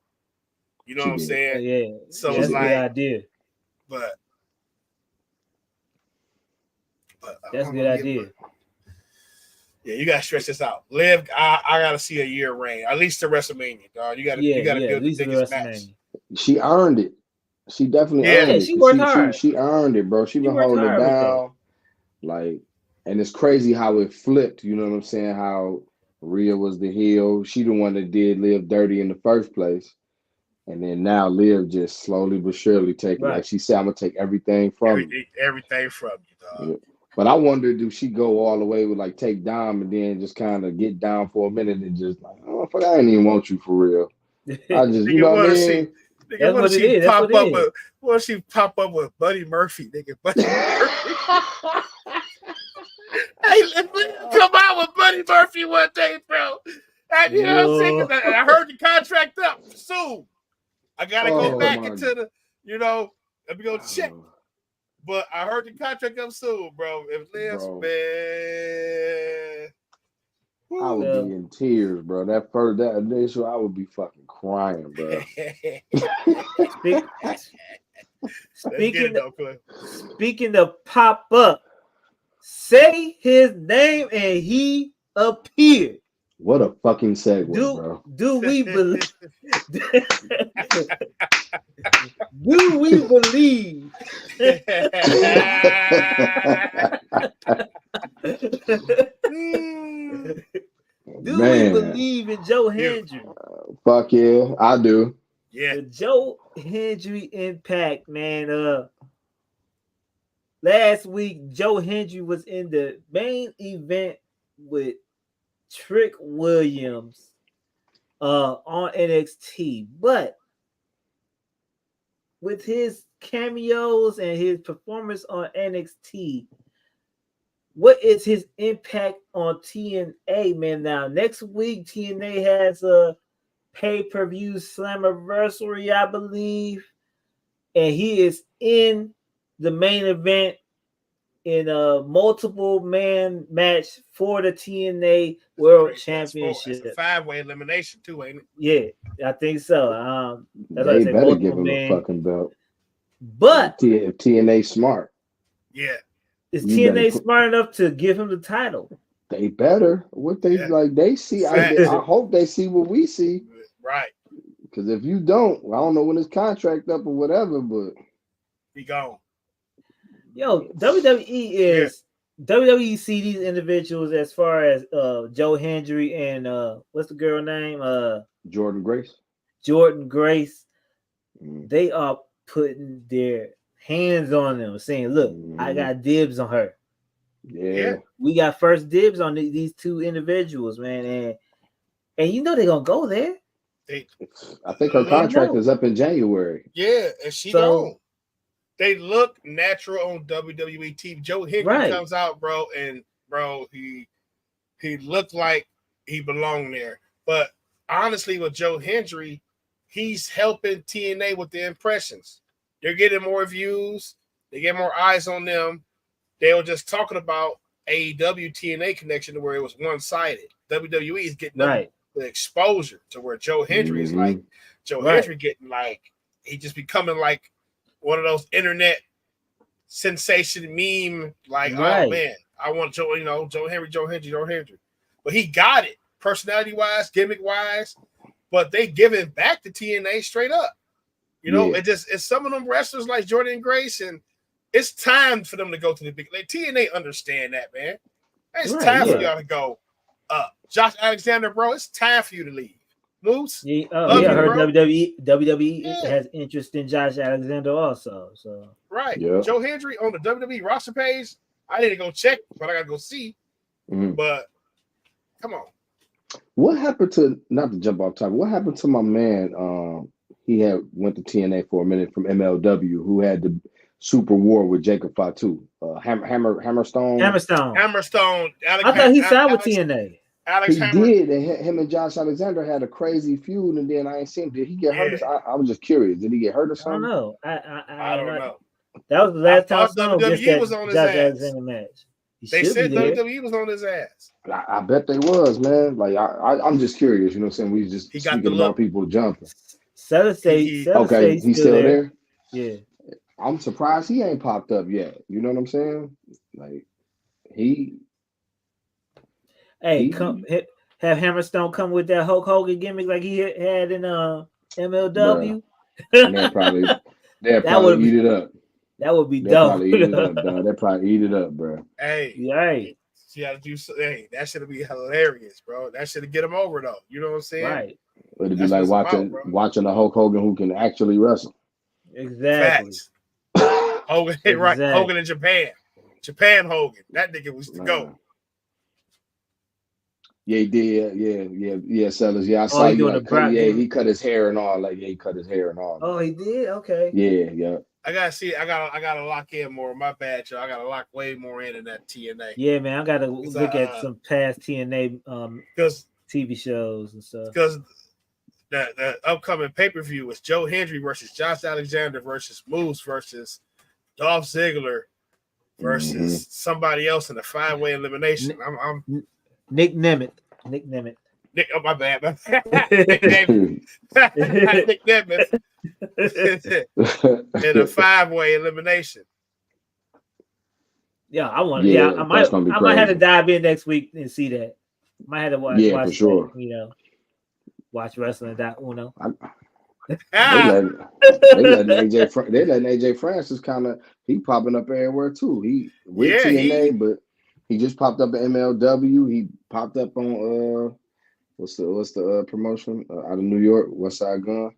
You know what I'm saying? Yeah. So that's it's a like, good idea. But that's a good idea. Yeah, you gotta stretch this out. Liv, I gotta see a year reign, at least to WrestleMania, dog. You gotta build the biggest match. She earned it. She definitely earned it. She worked hard. She earned it, bro. She been holding it down. Like, and it's crazy how it flipped. You know what I'm saying? How Rhea was the heel. She the one that did Liv dirty in the first place. And then now Liv just slowly but surely taking, like she said, I'm gonna take everything from you. Everything from you, dog. Yeah. But I wonder, do she go all the way with like take Dom and then just kind of get down for a minute and just like, oh fuck, I didn't even want you for real. I just, you know what I mean? Nigga, what she pop up with? What she pop up with Buddy Murphy? Nigga, Buddy Murphy. Hey, come out with Buddy Murphy one day, bro. And, you know what I'm saying? I heard the contract up soon. I gotta go back into the, let me go check. But I heard the contract up soon, bro. If Liz, man. I would be in tears, bro. That initial, I would be fucking crying, bro. Speaking of pop up, say his name and he appeared. What a fucking segue, bro. Do we believe? Do we believe? Do we believe in Joe Hendry? Fuck yeah, I do. Yeah, the Joe Hendry impact, man. Last week Joe Hendry was in the main event with Trick Williams on NXT, but with his cameos and his performance on NXT, what is his impact on TNA, man? Now, next week, TNA has a pay-per-view Slammiversary, I believe, and he is in the main event in a multiple man match for the TNA World Championship. It's a 5-way elimination too, ain't it? Yeah, I think so. They better give him a fucking belt. But if TNA smart, is TNA smart enough to give him the title? They better. What they like? They see. I hope they see what we see. Right. Because if you don't, I don't know when his contract up or whatever, but he gone. Yo, WWE see these individuals as far as Joe Hendry and what's the girl name? Jordan Grace. They are putting their hands on them, saying, "Look, I got dibs on her." Yeah, we got first dibs on these two individuals, man, and you know they're gonna go there. I think her contract is up in January. Yeah, and she gone. They look natural on WWE TV. Joe Hendry comes out, bro, and he looked like he belonged there. But honestly, with Joe Hendry, he's helping TNA with the impressions. They're getting more views. They get more eyes on them. They were just talking about AEW TNA connection to where it was one-sided. WWE is getting the exposure to where Joe Hendry is like Hendry getting like he just becoming like one of those internet sensation meme, like, oh man, I want Joe Hendry. But he got it, personality-wise, gimmick-wise, but they giving back to TNA straight up. It's some of them wrestlers like Jordan Grace, and it's time for them to go to the big. Like, TNA understand that, man. It's time for y'all to go up. Josh Alexander, bro, it's time for you to leave. Moose. I heard WWE has interest in Josh Alexander also. So Joe Hendry on the WWE roster page. I need to go check, but I gotta go see. But come on. What happened to, not to jump off topic, what happened to my man? He had went to TNA for a minute from MLW, who had the Super War with Jacob Fatu. Hammerstone. Hammerstone. Alex, I thought he signed with TNA. Alex He Hammer. did. And him and Josh Alexander had a crazy feud, and then I ain't seen him. Did he get hurt? I was just curious. Did he get hurt or I don't something? know. I don't know. That was the last time I thought saw him WWE was on his Josh ass. Alexander match. They said WWE was on his ass. I bet they was, man. Like I'm just curious. You know what I'm saying? We just speaking about people jumping. Seller say he's still there. Yeah. I'm surprised he ain't popped up yet. You know what I'm saying? Like have Hammerstone come with that Hulk Hogan gimmick like he had in MLW. They'll probably eat it up. That would be dope. Probably eat it up, dog. They'll probably eat it up, bro. Hey, right. That should be hilarious, bro. That should get him over though. You know what I'm saying? Right. It'd be like watching a Hulk Hogan who can actually wrestle. Exactly. Hogan, right? Hogan in Japan Hogan. That nigga was to go. Yeah, he did. Yeah, Sellers. Yeah, I saw you. He cut his hair and all. Like, he cut his hair and all. Oh, he did. Okay. Yeah. I gotta lock in more. My bad, y'all. I gotta lock way more in that TNA. Yeah, man. I gotta look at some past TNA TV shows and stuff. Because the upcoming pay-per-view is Joe Hendry versus Josh Alexander versus Moose versus Dolph Ziggler versus somebody else in a 5-way elimination. I'm Nick Nemeth. Oh, my bad. Nick Nemeth. In a 5-way elimination. Yeah, I might have to dive in next week and see that. Might have to watch. Yeah, for sure. Watch wrestling. Uno. They letting AJ Francis he popping up everywhere too. He with TNA, but he just popped up at MLW. He popped up on what's the promotion out of New York, West Side Gun.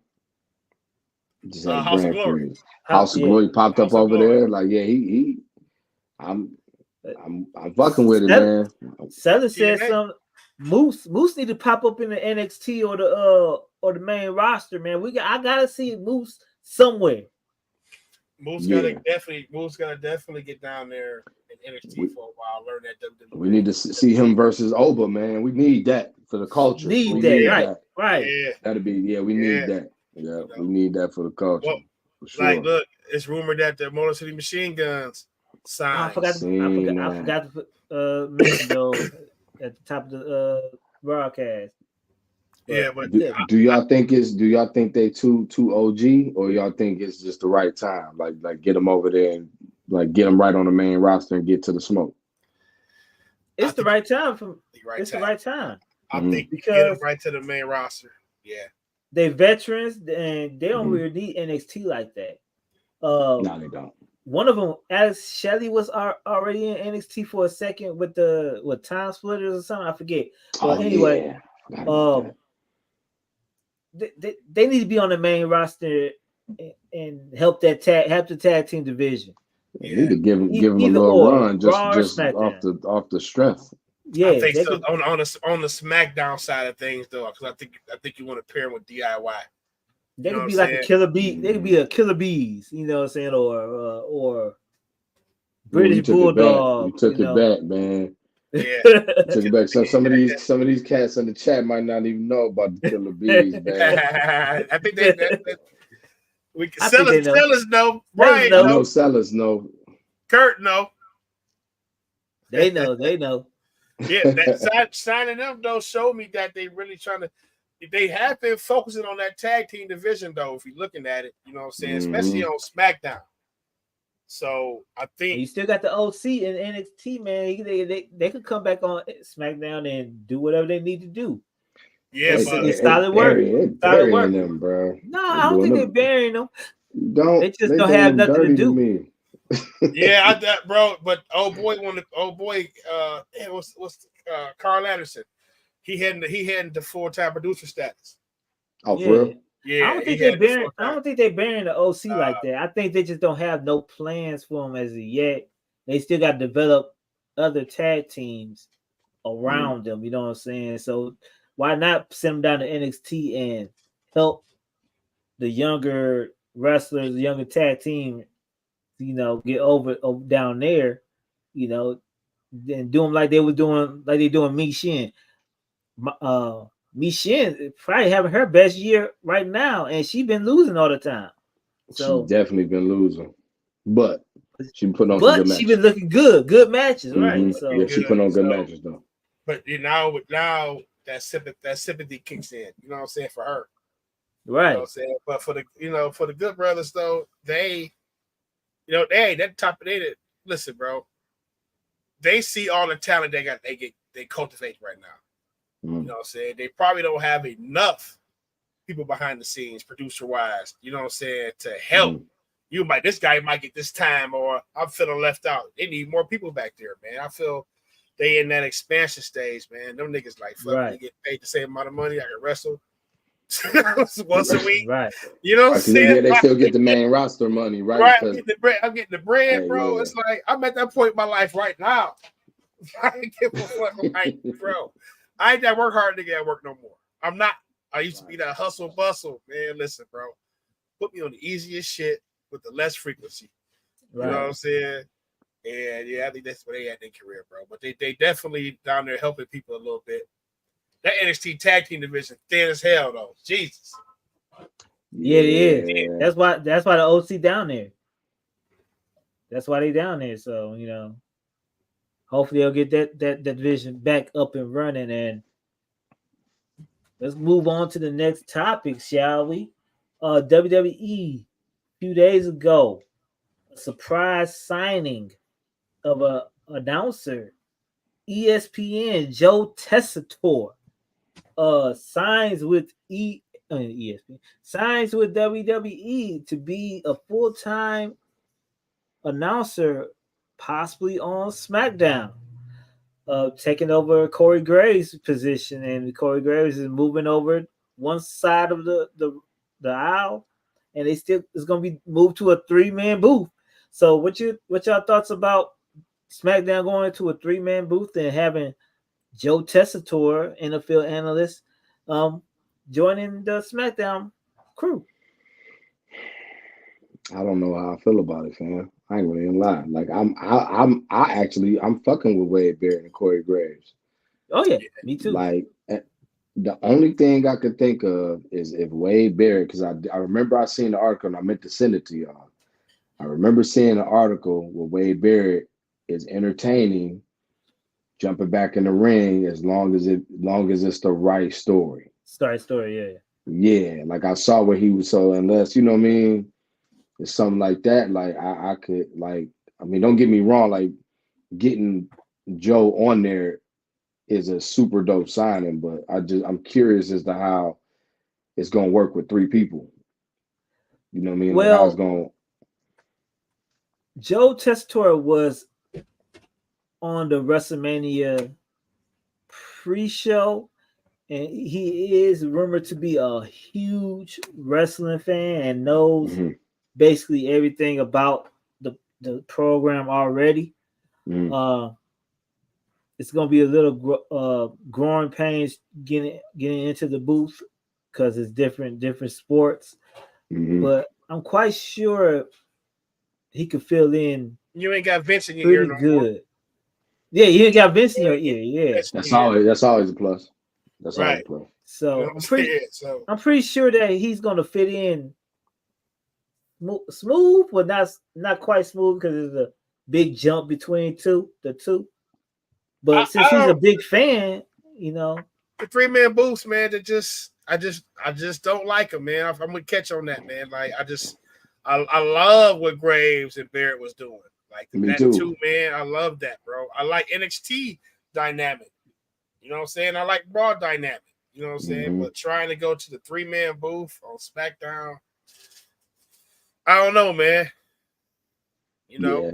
Just House of Glory. House of Glory popped up over there. Like, yeah, I'm fucking with it, man. Seller said something. Moose need to pop up in the NXT or the main roster, man. I gotta see Moose somewhere. Moose gotta definitely get down there in NXT for a while. Learn that WWE. We need to see him versus Oba, man. We need that for the culture. Right. Yeah. That'd be we need that. Yeah, we need that for the culture. Well, for sure. Like, look, it's rumored that the Motor City Machine Guns signed. I forgot to mention those at the top of the broadcast. Yeah, but do y'all think they too OG, or y'all think it's just the right time? Like get them over there and like get them right on the main roster and get to the smoke. It's the right time. The right time. I think because get them right to the main roster. Yeah. They veterans and they don't really need NXT like that. No, they don't. One of them, Alex Shelley, was already in NXT for a second with the Time Splitters or something. I forget. But anyway, they need to be on the main roster and help the tag team division. You need to give them a little run just off the strength. Yeah, I think so. On the SmackDown side of things, though, because I think you want to pair them with DIY. They could be like a killer bee. They could be a killer bees, you know what I'm saying, or British Bulldog. You took it back, man. Yeah, took it back. So some of these cats in the chat might not even know about the killer bees, man. I think we can sellers know. Brian know. Sellers know. Kurt know. They know. Yeah, signing them though showed me that they really trying to. They have been focusing on that tag team division though. If you're looking at it, you know what I'm saying, especially on SmackDown. So I think you still got the OC in NXT, man. They could come back on SmackDown and do whatever they need to do. Yeah, but it's solid work. Burying them, bro. No, I don't think they're burying them. They just don't have nothing to do. Yeah, bro. But Carl Anderson. He heading to full-time producer status. Oh, for real? Yeah. I don't think they're burying the OC like that. I think they just don't have no plans for him as of yet. They still got to develop other tag teams around them. You know what I'm saying? So why not send them down to NXT and help the younger wrestlers, the younger tag team, get over down there, and do them like they were doing, like they doing Mi Shin. Mi Shin probably having her best year right now, and she been losing all the time. So she's definitely been losing, but she put on some good matches. She been looking good matches, right? So yeah, she put on good matches though. But now that sympathy kicks in. You know what I'm saying, for her, right? You know what I'm saying, but for the Good Brothers though, they that top of they listen, bro. They see all the talent they cultivate right now. You know what I'm saying? They probably don't have enough people behind the scenes, producer wise, you know what I'm saying, to help. This guy might get this time, or I'm feeling left out. They need more people back there, man. I feel they in that expansion stage, man. Them niggas like, fuck, they get paid the same amount of money. I can wrestle once a week. Right. You know what I'm saying? They still get the main roster money, right? Right. I'm getting the bread, bro. Yeah. It's like, I'm at that point in my life right now. I ain't give a fuck, bro. I ain't that work hard nigga at work no more. I'm not. I used to be that hustle bustle, man. Listen, bro. Put me on the easiest shit with the less frequency. You know what I'm saying? And yeah, I think that's where they at in their career, bro. But they definitely down there helping people a little bit. That NXT tag team division thin as hell though. Jesus. Yeah, it is. Yeah. That's why the OC down there. That's why they down there. So, hopefully they'll get that division back up and running. And let's move on to the next topic, shall we? WWE, a few days ago, a surprise signing of a announcer, ESPN Joe Tessitore, signs with ESPN, signs with WWE to be a full-time announcer, possibly on SmackDown, taking over Corey Graves' position, and Corey Graves is moving over one side of the aisle, and it's going to be moved to a 3-man booth. So what y'all thoughts about SmackDown going to a 3-man booth and having Joe Tessitore, NFL analyst, joining the SmackDown crew? I don't know how I feel about it, fam. I ain't gonna lie. Like I'm fucking with Wade Barrett and Corey Graves. Oh yeah, me too. Like the only thing I could think of is if Wade Barrett, because I remember I seen the article and I meant to send it to y'all. I remember seeing an article where Wade Barrett is entertaining, jumping back in the ring as long as it's the right story. Story, yeah. Yeah, like I saw where he was, so unless you know what I mean, it's something like that. Like I could, like, I mean, don't get me wrong, like getting Joe on there is a super dope signing, but I'm curious as to how it's gonna work with 3 people. You know what I mean? Well, like how it's going. Joe Tessitore was on the WrestleMania pre-show, and he is rumored to be a huge wrestling fan and knows basically everything about the program already. It's gonna be a little growing pains getting into the booth because it's different sports. But I'm quite sure he could fill in. You ain't got Vince in your ear no good. more. Yeah, you ain't got Vince in your ear. Yeah, that's always a plus. That's always a plus. So, I'm pretty sure that he's gonna fit in smooth, but not quite smooth because there's a big jump between the two. But since he's a big fan, the 3-man booths, man, I just don't like them, man. I'm gonna catch on that, man. Like I love what Graves and Barrett was doing. Like Me that too. 2-man, I love that, bro. I like NXT dynamic. You know what I'm saying? I like Raw dynamic. You know what I'm saying? But trying to go to the 3-man booth on SmackDown, I don't know, man. Yeah,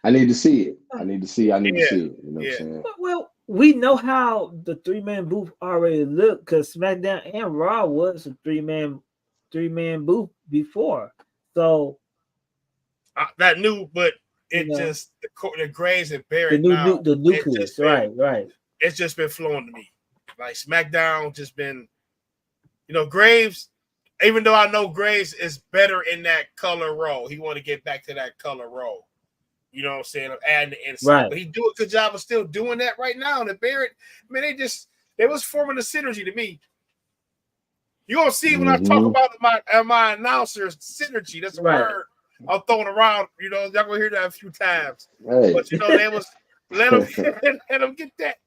I need to see it. I need to see it. You know what I'm saying? Well, we know how the 3-man booth already looked because SmackDown and Raw was a 3-man booth before. So that new, but it just the Graves and Barrett the nucleus, right? It's just been flowing to me. Like SmackDown just been, Graves. Even though I know Graves is better in that color role, he want to get back to that color role. You know what I'm saying? Of adding the insight, Right. But he do a good job of still doing that right now. And the Barrett, they was forming a synergy to me. You gonna see when I talk about my announcers synergy. That's a word I'm throwing around. Y'all gonna hear that a few times. Hey. But they was let them get that.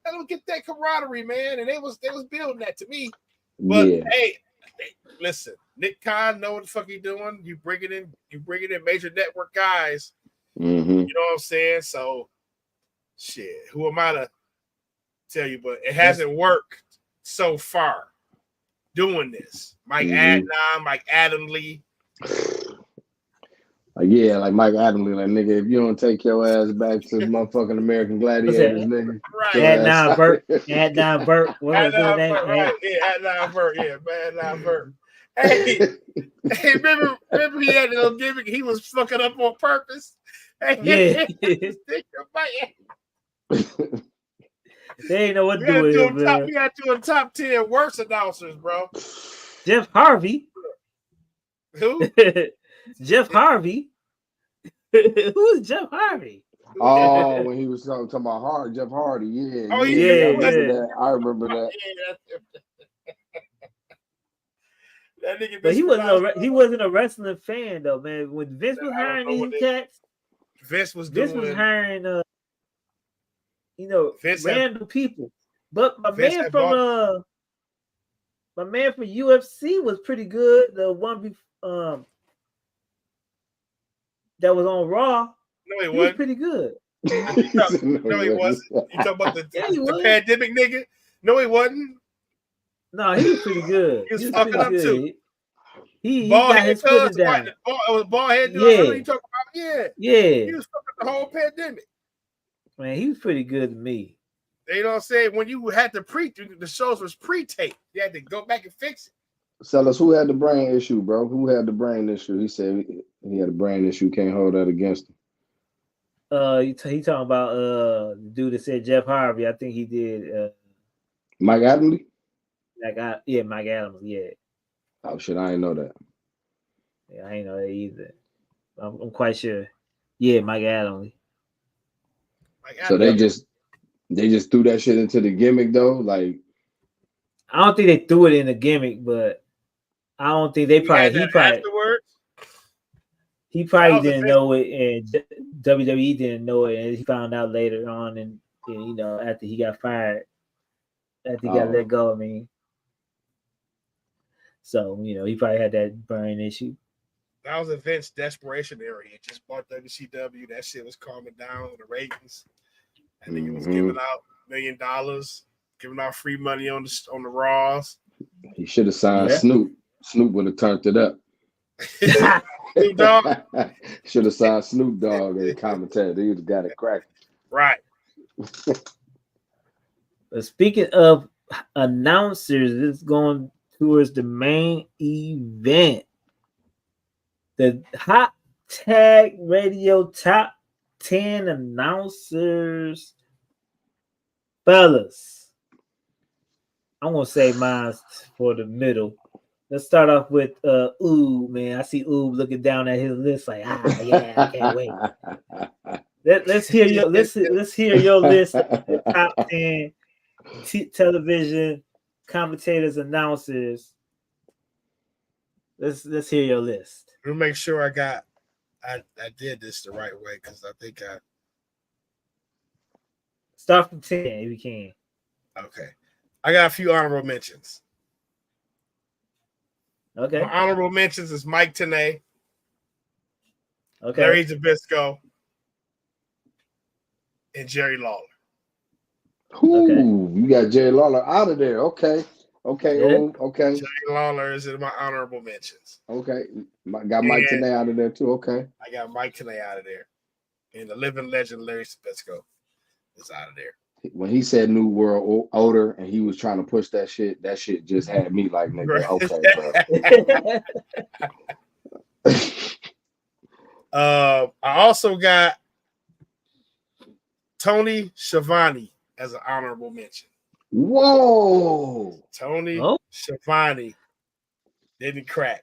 Let them get that camaraderie, man. And they was building that to me. But hey, listen, Nick Khan know what the fuck he doing. You bring it in major network guys. Mm-hmm. You know what I'm saying? So shit, who am I to tell you? But it hasn't worked so far doing this. Mike Adnan, Mike Adamle. Like Mike Adamle, like nigga, if you don't take your ass back to motherfucking American Gladiators, nigga. Right. Adnan Burke. What was his name? Right. Yeah, Adnan Burke. Yeah, Adnan Burke. Hey, remember he had a little gimmick. He was fucking up on purpose. Hey, they ain't know what to do with him, man. We got to do a top 10 worst announcers, bro. Jeff Harvey. Who? Jeff Harvey. Who's Jeff Harvey? Oh, when he was talking about Jeff Hardy, yeah. Oh, yeah. I remember that. That nigga, but he wasn't a wrestling fan though, man. When Vince was hiring these cats, Vince was hiring random people. But my man from UFC was pretty good. The one that was on Raw. No, he was pretty good. No, he wasn't. You talking about the pandemic nigga? No, he wasn't. No, he was pretty good. He was fucking up too. He got his foot down. It was bald head. Yeah. You talking about? Yeah. Yeah. He was fucking the whole pandemic. Man, he was pretty good to me. You know what I'm saying? When you had the shows was pre-taped. You had to go back and fix it. Sellers, who had the brain issue, bro? Who had the brain issue? He said he had a brain issue. Can't hold that against him. He talking about the dude that said Jeff Harvey. I think he did. Mike Adamle? Mike Adams. Yeah. Oh shit, I ain't know that. Yeah, I ain't know that either. I'm quite sure. Yeah, Mike Adams. So they just threw that shit into the gimmick though, like. I don't think they threw it in the gimmick, but I don't think they he probably didn't know it, and WWE didn't know it, and he found out later on, and after he got fired, after he got let go. I mean, so he probably had that brain issue. That was a Vince desperation era. He just bought WCW. That shit was calming down the ratings. I think it was giving out $1 million, giving out free money on the Raws. He should have signed Snoop. Snoop would have turned it up. Snoop Dogg should have signed Snoop Dogg as a commentator. He would have got it cracking. Right. Speaking of announcers, it's going towards the main event. The Hot Tag Radio Top 10 announcers. Fellas, I'm going to say mine for the middle. Let's start off with Oob, man. I see Oob looking down at his list like, yeah, I can't wait. Let's hear your list of the top 10 television commentators, announcers. Let's hear your list. Let me make sure I did this the right way because I think start from 10 if you can. Okay. I got a few honorable mentions. Okay. My honorable mentions is Mike Tenay. Okay. Larry Zbyszko. And Jerry Lawler. Ooh, you got Jerry Lawler out of there. Okay. Okay. Yeah. Okay. Jerry Lawler is in my honorable mentions. Okay. Got Mike Tenay out of there too. Okay. I got Mike Tenay out of there. And the living legend Larry Zbyszko is out of there. When he said New World Order and he was trying to push that shit just had me like, nigga, okay, bro. I also got Tony Schiavone as an honorable mention. Whoa. Tony Schiavone didn't crack.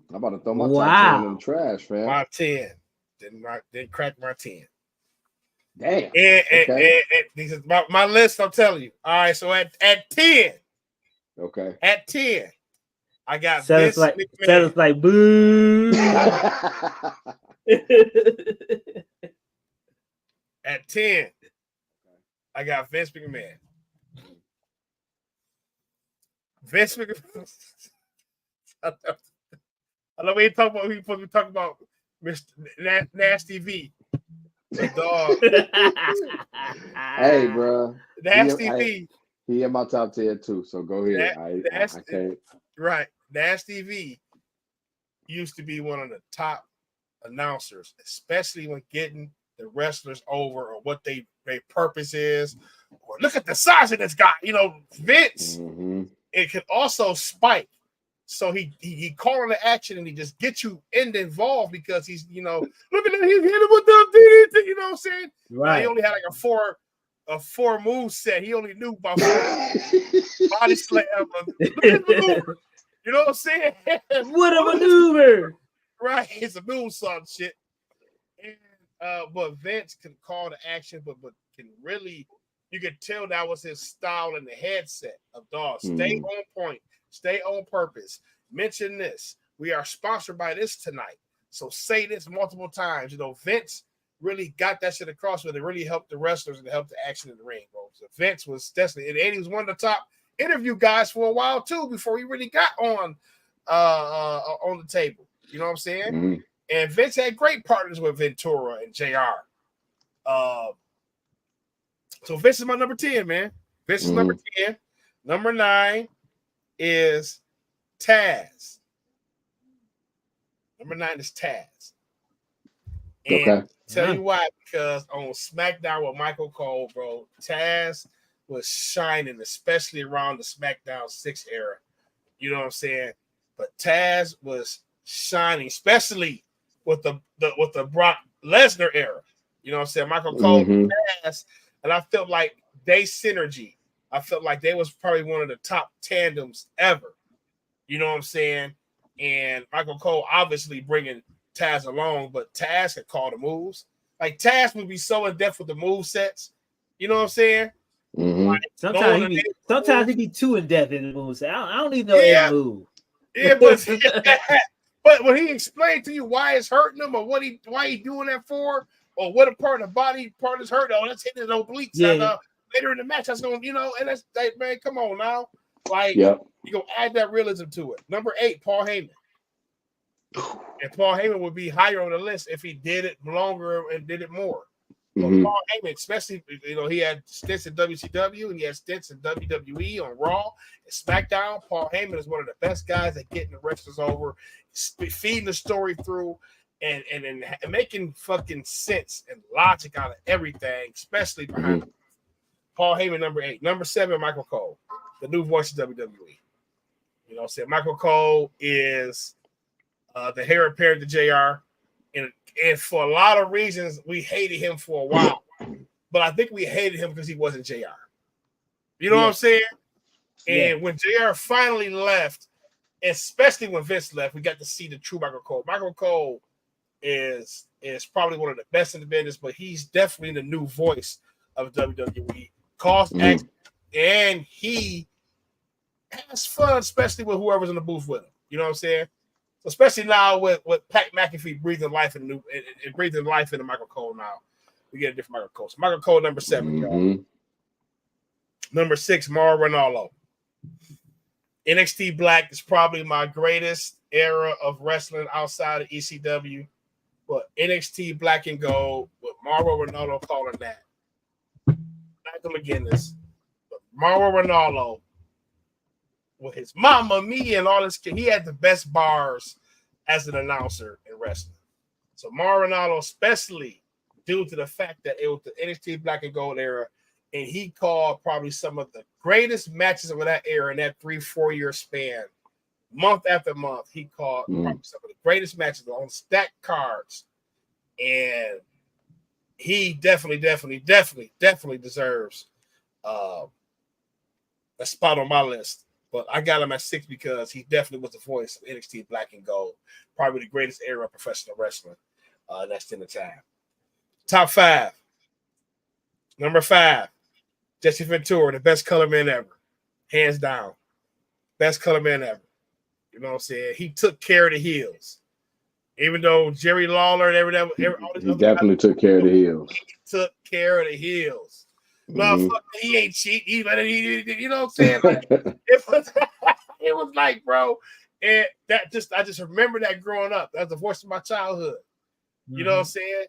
I'm about to throw my top 10 in the trash, fam. My 10 didn't crack my 10. Damn. And this is my list. I'm telling you. All right. So at 10. Okay. At 10, I got Vince McMahon. That was like boo. At 10, I got Vince McMahon. Vince McMahon. I know we ain't talking about who we talking about, Mr. Nasty V. The dog. Hey, bro. Nasty V. He in my top 10 too, so go ahead. I can't. Right. Nasty V used to be one of the top announcers, especially when getting the wrestlers over or what their purpose is. Or look at the size of this guy. Vince, it can also spike. So he calling the action and he just gets you involved because he's, look at that, he's hitting with the DDT, you know what I'm saying? Right. He only had like a four move set. He only knew about body slam. Look at the maneuver. You know what I'm saying? What a maneuver. Right. It's a moonsault shit. And but Vince can call the action, but can really, you could tell that was his style in the headset of dog. Stay on point. Stay on purpose. Mention this. We are sponsored by this tonight. So say this multiple times. Vince really got that shit across with it. Really helped the wrestlers and helped the action in the ring, bro. So Vince was definitely, and he was one of the top interview guys for a while too before he really got on the table. You know what I'm saying? And Vince had great partners with Ventura and JR. So Vince is my number 10, man. Vince is number 10. Number 9 is Taz. Number 9 is Taz. And tell you why, because on SmackDown with Michael Cole, bro, Taz was shining, especially around the SmackDown 6 era. You know what I'm saying? But Taz was shining, especially with the Brock Lesnar era. You know what I'm saying? Michael Cole, Taz, and I felt like they synergy. I felt like they was probably one of the top tandems ever. You know what I'm saying? And Michael Cole obviously bringing Taz along, but Taz could call the moves. Like Taz would be so in depth with the move sets. You know what I'm saying? Like, sometimes he be too in depth in the moves. I don't even know every move. Yeah, but when he explained to you why it's hurting him or why he doing that for, or what a part of the body part is hurt, let's hit his obliques. Yeah. Later in the match, that's going, and that's man, come on now. Like, you gonna add that realism to it. Number 8, Paul Heyman. And Paul Heyman would be higher on the list if he did it longer and did it more. But Paul Heyman, especially, he had stints in WCW and he had stints in WWE on Raw and SmackDown. Paul Heyman is one of the best guys at getting the wrestlers over, feeding the story through, and making fucking sense and logic out of everything, especially behind Paul Heyman, number 8. Number 7, Michael Cole, the new voice of WWE. You know what I'm saying? Michael Cole is the heir apparent to JR. And for a lot of reasons, we hated him for a while. But I think we hated him because he wasn't JR. You know what I'm saying? And when JR finally left, especially when Vince left, we got to see the true Michael Cole. Michael Cole is probably one of the best in the business, but he's definitely the new voice of WWE. Cost action, and he has fun, especially with whoever's in the booth with him. You know what I'm saying? Especially now with Pat McAfee breathing life into Michael Cole now. We get a different Michael Cole. So Michael Cole, number 7, y'all. Number 6, Mauro Ranallo. NXT Black is probably my greatest era of wrestling outside of ECW. But NXT Black and Gold with Mauro Ranallo calling that. Not McGinnis, but Mauro Ranallo with his Mamma Mia and all this. He had the best bars as an announcer in wrestling. So Mauro Ranallo, especially due to the fact that it was the NXT Black and Gold era, and he called probably some of the greatest matches of that era in that 3-4 year span. Month after month, he called probably some of the greatest matches on stacked cards. And he definitely deserves a spot on my list. But I got him at 6 because he definitely was the voice of NXT Black and Gold. Probably the greatest era of professional wrestling. That's in the time. Top 5. Number 5, Jesse Ventura, the best color man ever. Hands down. Best color man ever. You know what I'm saying? He took care of the heels. Even though Jerry Lawler and all these he definitely took care of the heels. He took care of the heels. Motherfucker, he ain't cheat. He you know what I'm saying? Like, it was like, bro, and I just remember that growing up. That's the voice of my childhood. You know what I'm saying?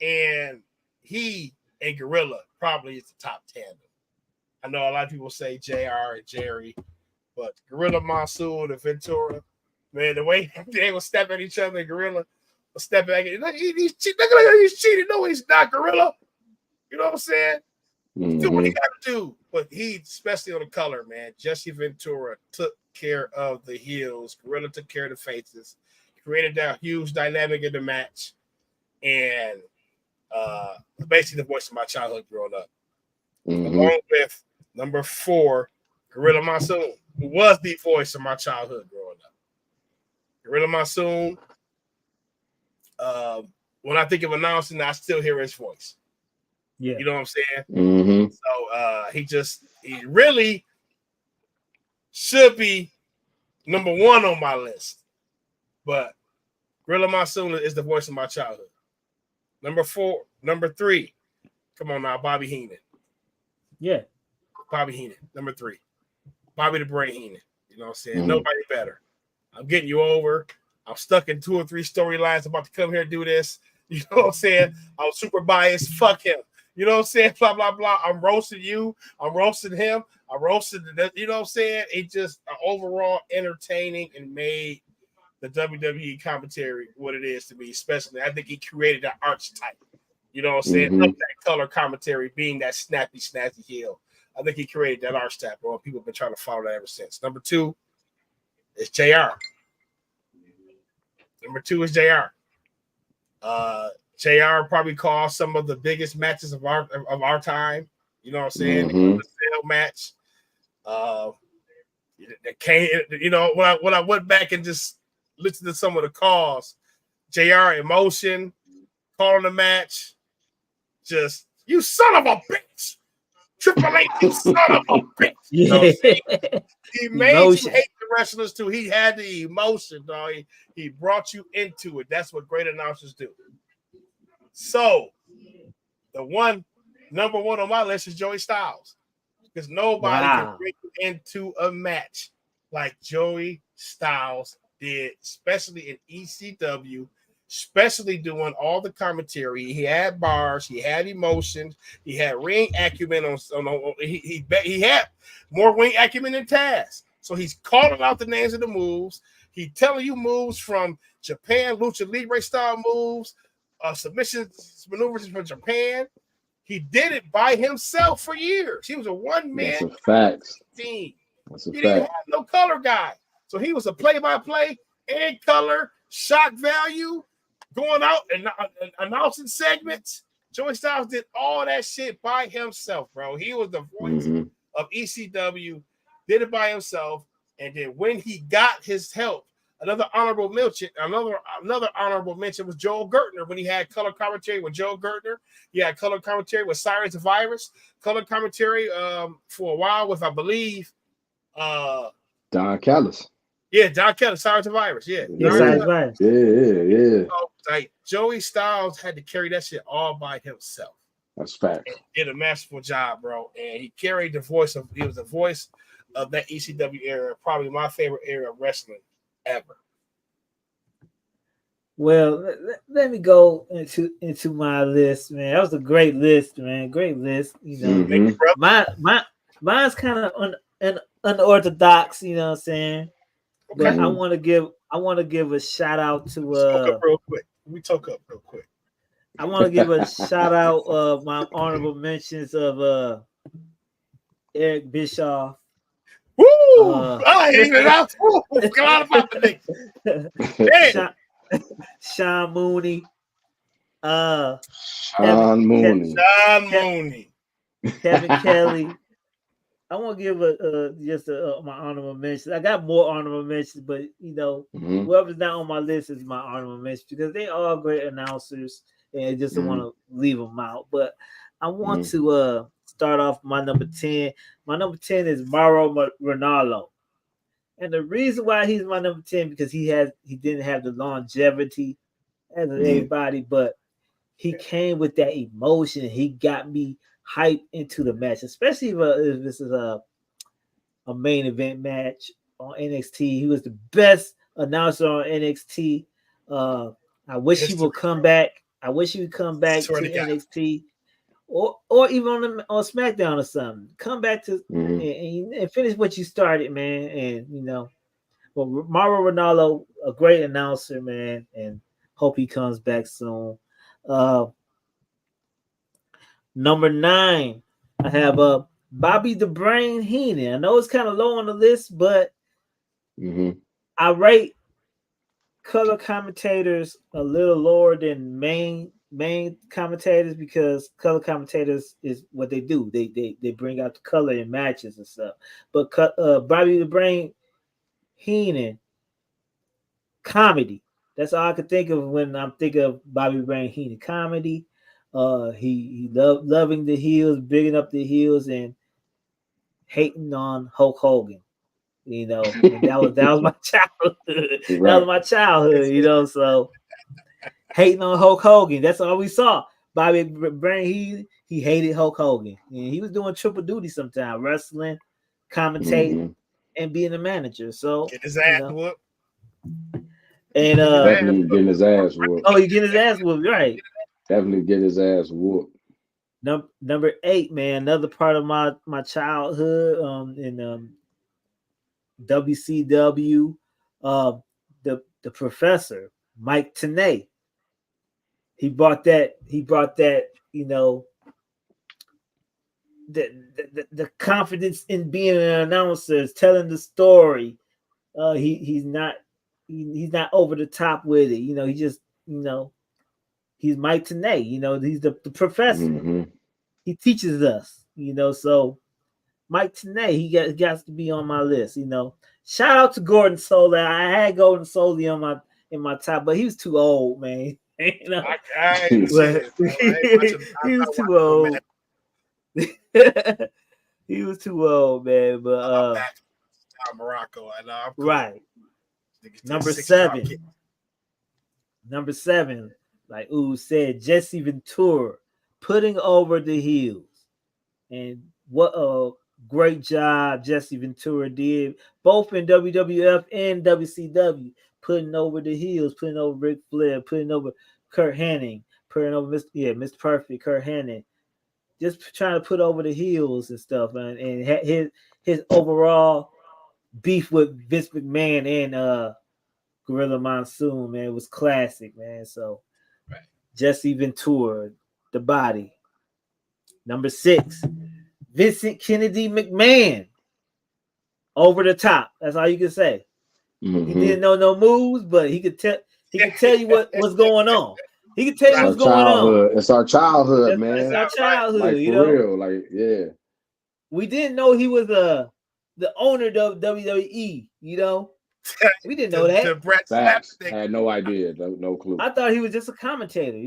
And he and Gorilla probably is the top tandem. I know a lot of people say JR and Jerry, but Gorilla Monsoon and Ventura, man, the way they would step at each other, Gorilla would step back and he's cheating. Look at him, he's cheating. No, he's not, Gorilla. You know what I'm saying? Do what he got to do. But he, especially on the color, man, Jesse Ventura took care of the heels. Gorilla took care of the faces. Created that huge dynamic in the match. And basically the voice of my childhood growing up. Along with number 4, Gorilla Monsoon, who was the voice of my childhood growing up. Gorilla Monsoon, when I think of announcing, I still hear his voice. Yeah. You know what I'm saying? So he really should be number 1 on my list. But Gorilla Monsoon is the voice of my childhood. Number 3. Come on now, Bobby Heenan. Yeah. Bobby Heenan, number 3. Bobby the Brain Heenan. You know what I'm saying? Nobody better. I'm getting you over. I'm stuck in 2 or 3 storylines. I'm about to come here and do this. You know what I'm saying? I'm super biased. Fuck him. You know what I'm saying? Blah, blah, blah. I'm roasting you. I'm roasting him. I'm roasting the, you know what I'm saying? It just overall entertaining and made the WWE commentary what it is to me, especially. I think he created that archetype. You know what I'm saying? Of that color commentary being that snappy, snazzy heel. I think he created that archetype, bro. People have been trying to follow that ever since. Number 2 is JR. Number 2 is JR. JR probably caused some of the biggest matches of our time. You know what I'm saying? The sale match. You know, when I went back and just listened to some of the calls, JR emotion, calling the match, just you son of a bitch. Triple H, you son of a bitch. You know what I'm saying? He made you hate the wrestlers too. He had the emotion, dog. He brought you into it. That's what great announcers do. So, the number 1 on my list is Joey Styles. Because nobody can bring you into a match like Joey Styles did, especially in ECW, especially doing all the commentary. He had bars, he had emotions, he had ring acumen he had more ring acumen than Taz. So he's calling out the names of the moves. He's telling you moves from Japan, Lucha Libre style moves, submission maneuvers from Japan. He did it by himself for years. He was a one-man team. He didn't have no color guy. So he was a play-by-play and color, shock value, going out and announcing segments. Joey Styles did all that shit by himself, bro. He was the voice of ECW, did it by himself, and then when he got his help, another honorable mention was Joel Gertner when he had color commentary with Joel Gertner. He had color commentary with Cyrus the Virus, color commentary for a while with, I believe, Don Callis. Yeah, Don Callis, Cyrus the Virus. Yeah. Yeah. So, like, Joey Styles had to carry that shit all by himself. That's fact. Did a masterful job, bro. And he carried the voice of, he was the voice of that ECW era, probably my favorite era of wrestling ever. Well, let me go into my list, man. That was a great list, man. Great list. You know, mine's kind of unorthodox. You know what I'm saying? Okay. But I want to give a shout out to. We talk up real quick. I want to give a shout out of my honorable mentions of Eric Bischoff. Woo! I ain't even out. Forgot about the name. Sean Mooney. Sean Mooney. Kevin Kelly. I want to give my honorable mentions. I got more honorable mentions, but whoever's not on my list is my honorable mentions because they are great announcers, and I just don't want to leave them out. But I want to start off my number 10. My number 10 is Mauro Ronaldo, and the reason why he's my number 10 because he didn't have the longevity as everybody, but he came with that emotion. He got me hyped into the match, especially if this is a main event match on NXT. He was the best announcer on NXT. I wish he would come back. I wish he would come back to NXT or even on SmackDown or something. Come back to and finish what you started, man. And well, Mauro Ronaldo, a great announcer, man, and hope he comes back soon. Number 9, I have Bobby the Brain Heenan. I know it's kind of low on the list, but I rate color commentators a little lower than main commentators because color commentators is what they do. They bring out the color in matches and stuff. But Bobby the Brain Heenan, comedy. That's all I could think of when I'm thinking of Bobby Brain Heenan, comedy. He loving the heels, bigging up the heels, and hating on Hulk Hogan. And that was my childhood. Right. That was my childhood. So hating on Hulk Hogan. That's all we saw. Bobby Brain, he hated Hulk Hogan, and he was doing triple duty sometimes, wrestling, commentating, and being a manager. So get his ass whooped. And definitely getting his ass whooped. Oh, he getting his ass whooped, right? Definitely get his ass whooped. Number 8, man, another part of my childhood in WCW, the professor Mike Tenay. He brought that the confidence in being an announcer, telling the story. He's not over the top with it. He just he's Mike Tenay. He's the professor. He teaches us. So Mike Tenay, he got to be on my list. Shout out to Gordon Solie. I had Gordon Solie in my top, but he was too old, man. He was too old. He was too old, man. But Morocco, I know. Right. Number 7. Number 7, like said, Jesse Ventura, putting over the heels. And what a great job Jesse Ventura did, both in WWF and WCW, putting over the heels, putting over Ric Flair, putting over Kurt Hennig, putting over Mr. Perfect, Kurt Hennig, just trying to put over the heels and stuff, and his overall beef with Vince McMahon and Gorilla Monsoon, man, was classic, man. So Jesse Ventura, the body. Number 6, Vincent Kennedy McMahon, over the top. That's all you can say. He didn't know no moves, but he could tell you what's going on. He could tell you what's going on. It's our childhood, man. It's our childhood, like, for real. Like, yeah. We didn't know he was the owner of WWE, We didn't know that. Facts. I had no idea. No clue. I thought he was just a commentator,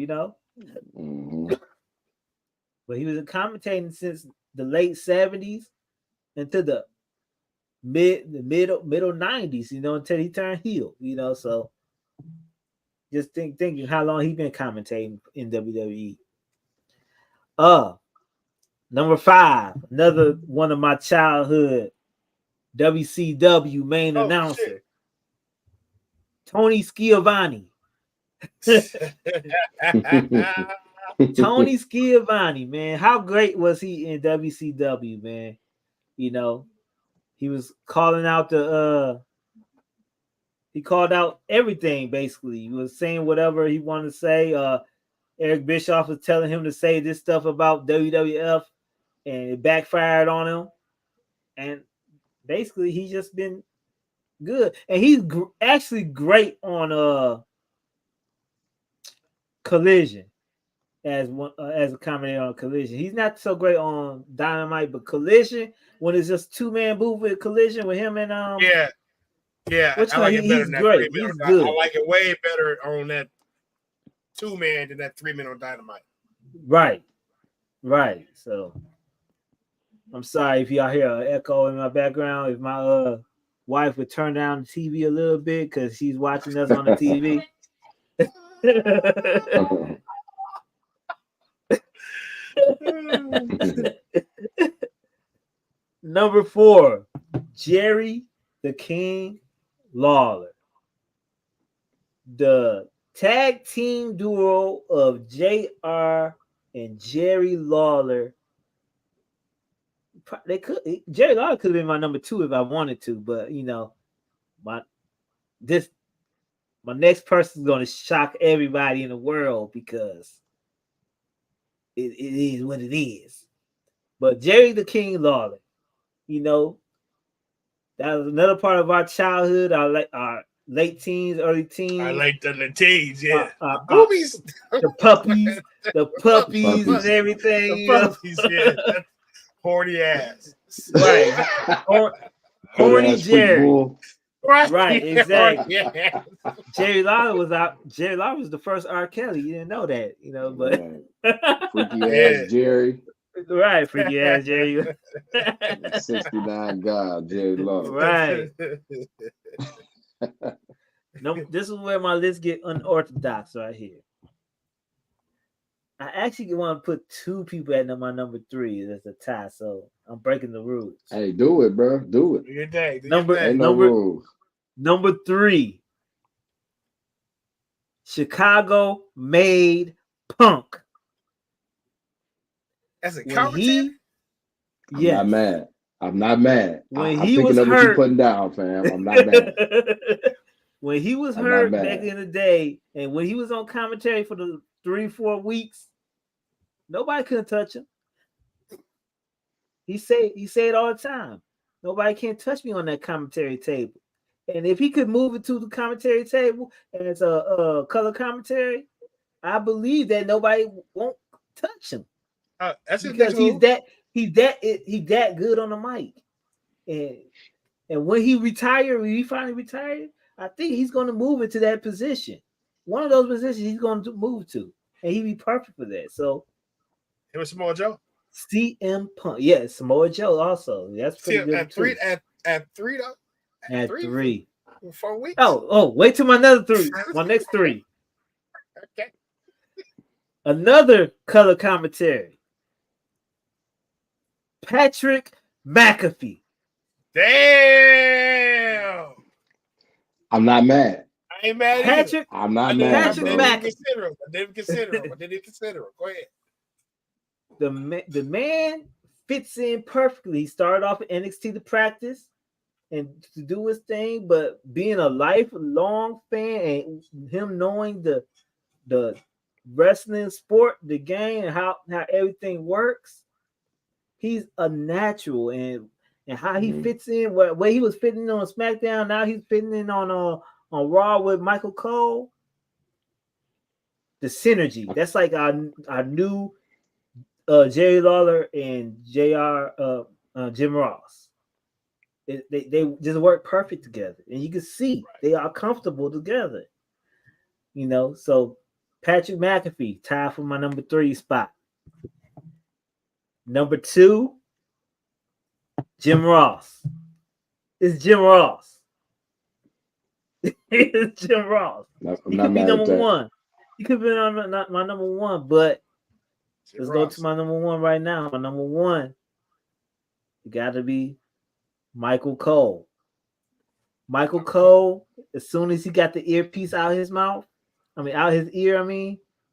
But he was commentating since the late 70s into the middle 90s, until he turned heel, So just thinking how long he been commentating in WWE. Number 5, another one of my childhood WCW main announcer, shit. Tony Schiavone. Tony Schiavone, man, how great was he in WCW, man? He was calling out he called out everything, basically. He was saying whatever he wanted to say. Eric Bischoff was telling him to say this stuff about WWF, and it backfired on him. And basically, he's just been good. And he's actually great on Collision. as a commentator on Collision. He's not so great on Dynamite, but Collision, when it's just 2-man booth with Collision with him and Yeah, which I like it better he's than that great. 3-man. He's good. I like it way better on that 2-man than that 3-man on Dynamite. Right. So I'm sorry if y'all hear an echo in my background. If my wife would turn down the TV a little bit because she's watching us on the TV. Number 4, Jerry the King Lawler. The tag team duo of JR and Jerry Lawler. Jerry Lawler could have been my number 2 if I wanted to, but my next person is going to shock everybody in the world because it is what it is. But Jerry the King Lawler, that was another part of our childhood, our late teens, early teens. I like the teens, yeah. Boobies. The puppies and everything. The puppies, yeah. That's horny ass. Right. Horny Jerry. Right, exactly. Yeah. Jerry Lawler was the first R. Kelly. You didn't know that, but freaky ass Jerry. Right, freaky ass Jerry. 69 God, Jerry Lawler. Right. No, this is where my list get unorthodox right here. I actually want to put 2 people at my number 3 as a tie, so I'm breaking the rules. Hey, do it, bro. Do it. Do your day. Ain't no rules. Number 3, Chicago made Punk. As a commentator? I'm not mad. When I'm he picking was up hurt, what you're putting down, fam. I'm not mad. When he was hurt back in the day, and when he was on commentary for the 3-4 weeks, nobody couldn't touch him. He said all the time, nobody can touch me on that commentary table. And if he could move it to the commentary table as a color commentary, I believe that nobody won't touch him. That's because he's that good on the mic. And when he finally retired, I think he's going to move into that position. One of those positions he's going to move to, and he'd be perfect for that. So, it was Samoa Joe. CM Punk, yeah, Samoa Joe also. That's pretty good. At 3 though. At 3. 4 weeks. Oh, wait till my next 3. Okay. Another color commentary. Patrick McAfee. Damn. I'm not mad. I ain't mad Patrick. Either. I'm not mad. Patrick bro. I didn't consider him. Go ahead. The man fits in perfectly. He started off at NXT to practice and to do his thing, but being a lifelong fan and him knowing the wrestling sport, the game, and how everything works, he's a natural. And how he fits in, where he was fitting in on SmackDown, now he's fitting in on Raw with Michael Cole. The synergy, that's like our new Jerry Lawler and Jim Ross. They just work perfect together, and you can see they are comfortable together. So Patrick McAfee tied for my number 3 spot. Number 2, Jim Ross. It's Jim Ross. It's Jim Ross. He could be number 1. He could be not my number 1, but let's go to my number 1 right now. My number 1, you got to be Michael Cole. Michael Cole, as soon as he got the earpiece out his ear,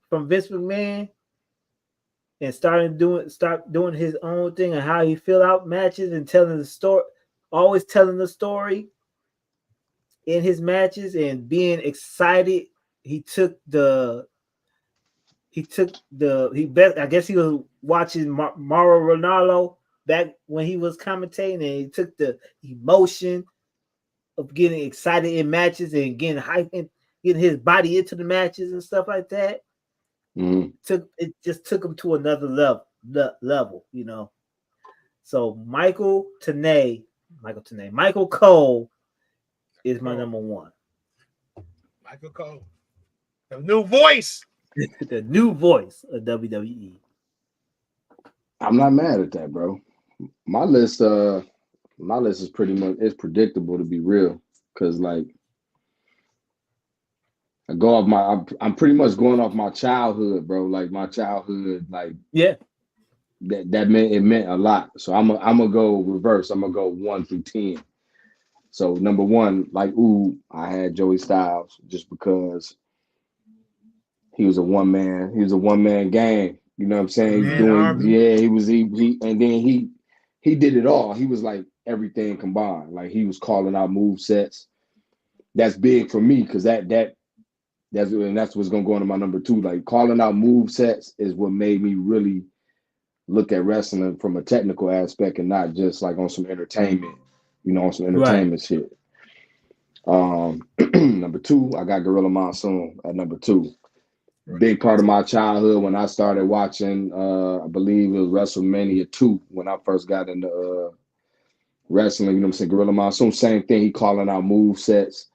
from Vince McMahon, and start doing his own thing and how he fill out matches and telling the story, always telling the story in his matches and being excited. I guess he was watching Mauro Ronaldo back when he was commentating, and he took the emotion of getting excited in matches and getting hyped and getting his body into the matches and stuff like that. It just took him to another level, you know. So Michael Cole is my number one. Michael Cole, the new voice, the new voice of WWE. I'm not mad at that, bro. My list is pretty much, it's predictable, to be real, because like I go off I'm pretty much going off my childhood, bro. Like my childhood, like yeah, that meant a lot. So I'm gonna go reverse. I'm gonna go 1 through 10. So number one, like I had Joey Styles just because he was a one man gang. You know what I'm saying? He's doing, he and then he did it all. He was like everything combined. Like he was calling out move sets. That's big for me because that's what's gonna go into my number two. Like calling out move sets is what made me really look at wrestling from a technical aspect and not just like on some entertainment, on some entertainment shit. Number two, I got Gorilla Monsoon at number two. Big part of my childhood when I started watching, I believe it was WrestleMania 2 when I first got into wrestling. You know what I'm saying? Gorilla Monsoon, same thing. He calling out move sets.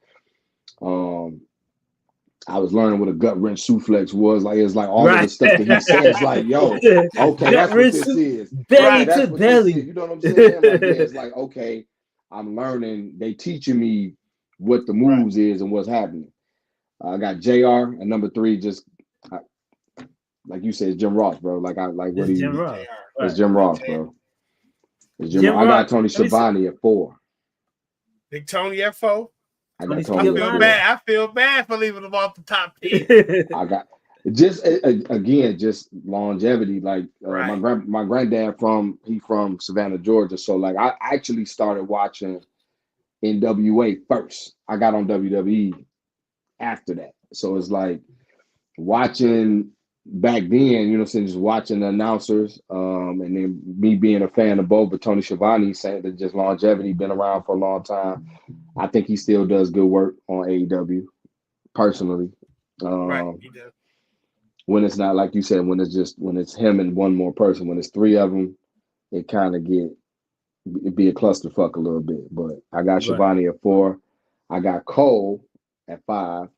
I was learning what a gut wrench suplex was. Like it's like all of the stuff that he says. Like, yo, okay, that's what this is. Belly to belly. You know what I'm saying? Like, yeah, it's like, okay, I'm learning. They teaching me what the moves is and what's happening. I got JR at number three. Just like you said, it's Jim Ross, bro. Like I like what Jim Ross. It's Jim Ross, bro. It's Jim Ross. I got Tony Schiavone at 4. Big Tony at 4. I feel bad for leaving him off the top 10. I got just longevity. Like my granddad from Savannah, Georgia. So like I actually started watching NWA first. I got on WWE after that. So it's like watching back then, you know what I'm saying, just watching the announcers, and then me being a fan of both, but Tony Schiavone saying that just longevity, been around for a long time. I think he still does good work on AEW, personally. He does. When it's not, like you said, when it's him and one more person, when it's three of them, it kind of it'd be a clusterfuck a little bit. But I got Schiavone at 4. I got Cole at 5.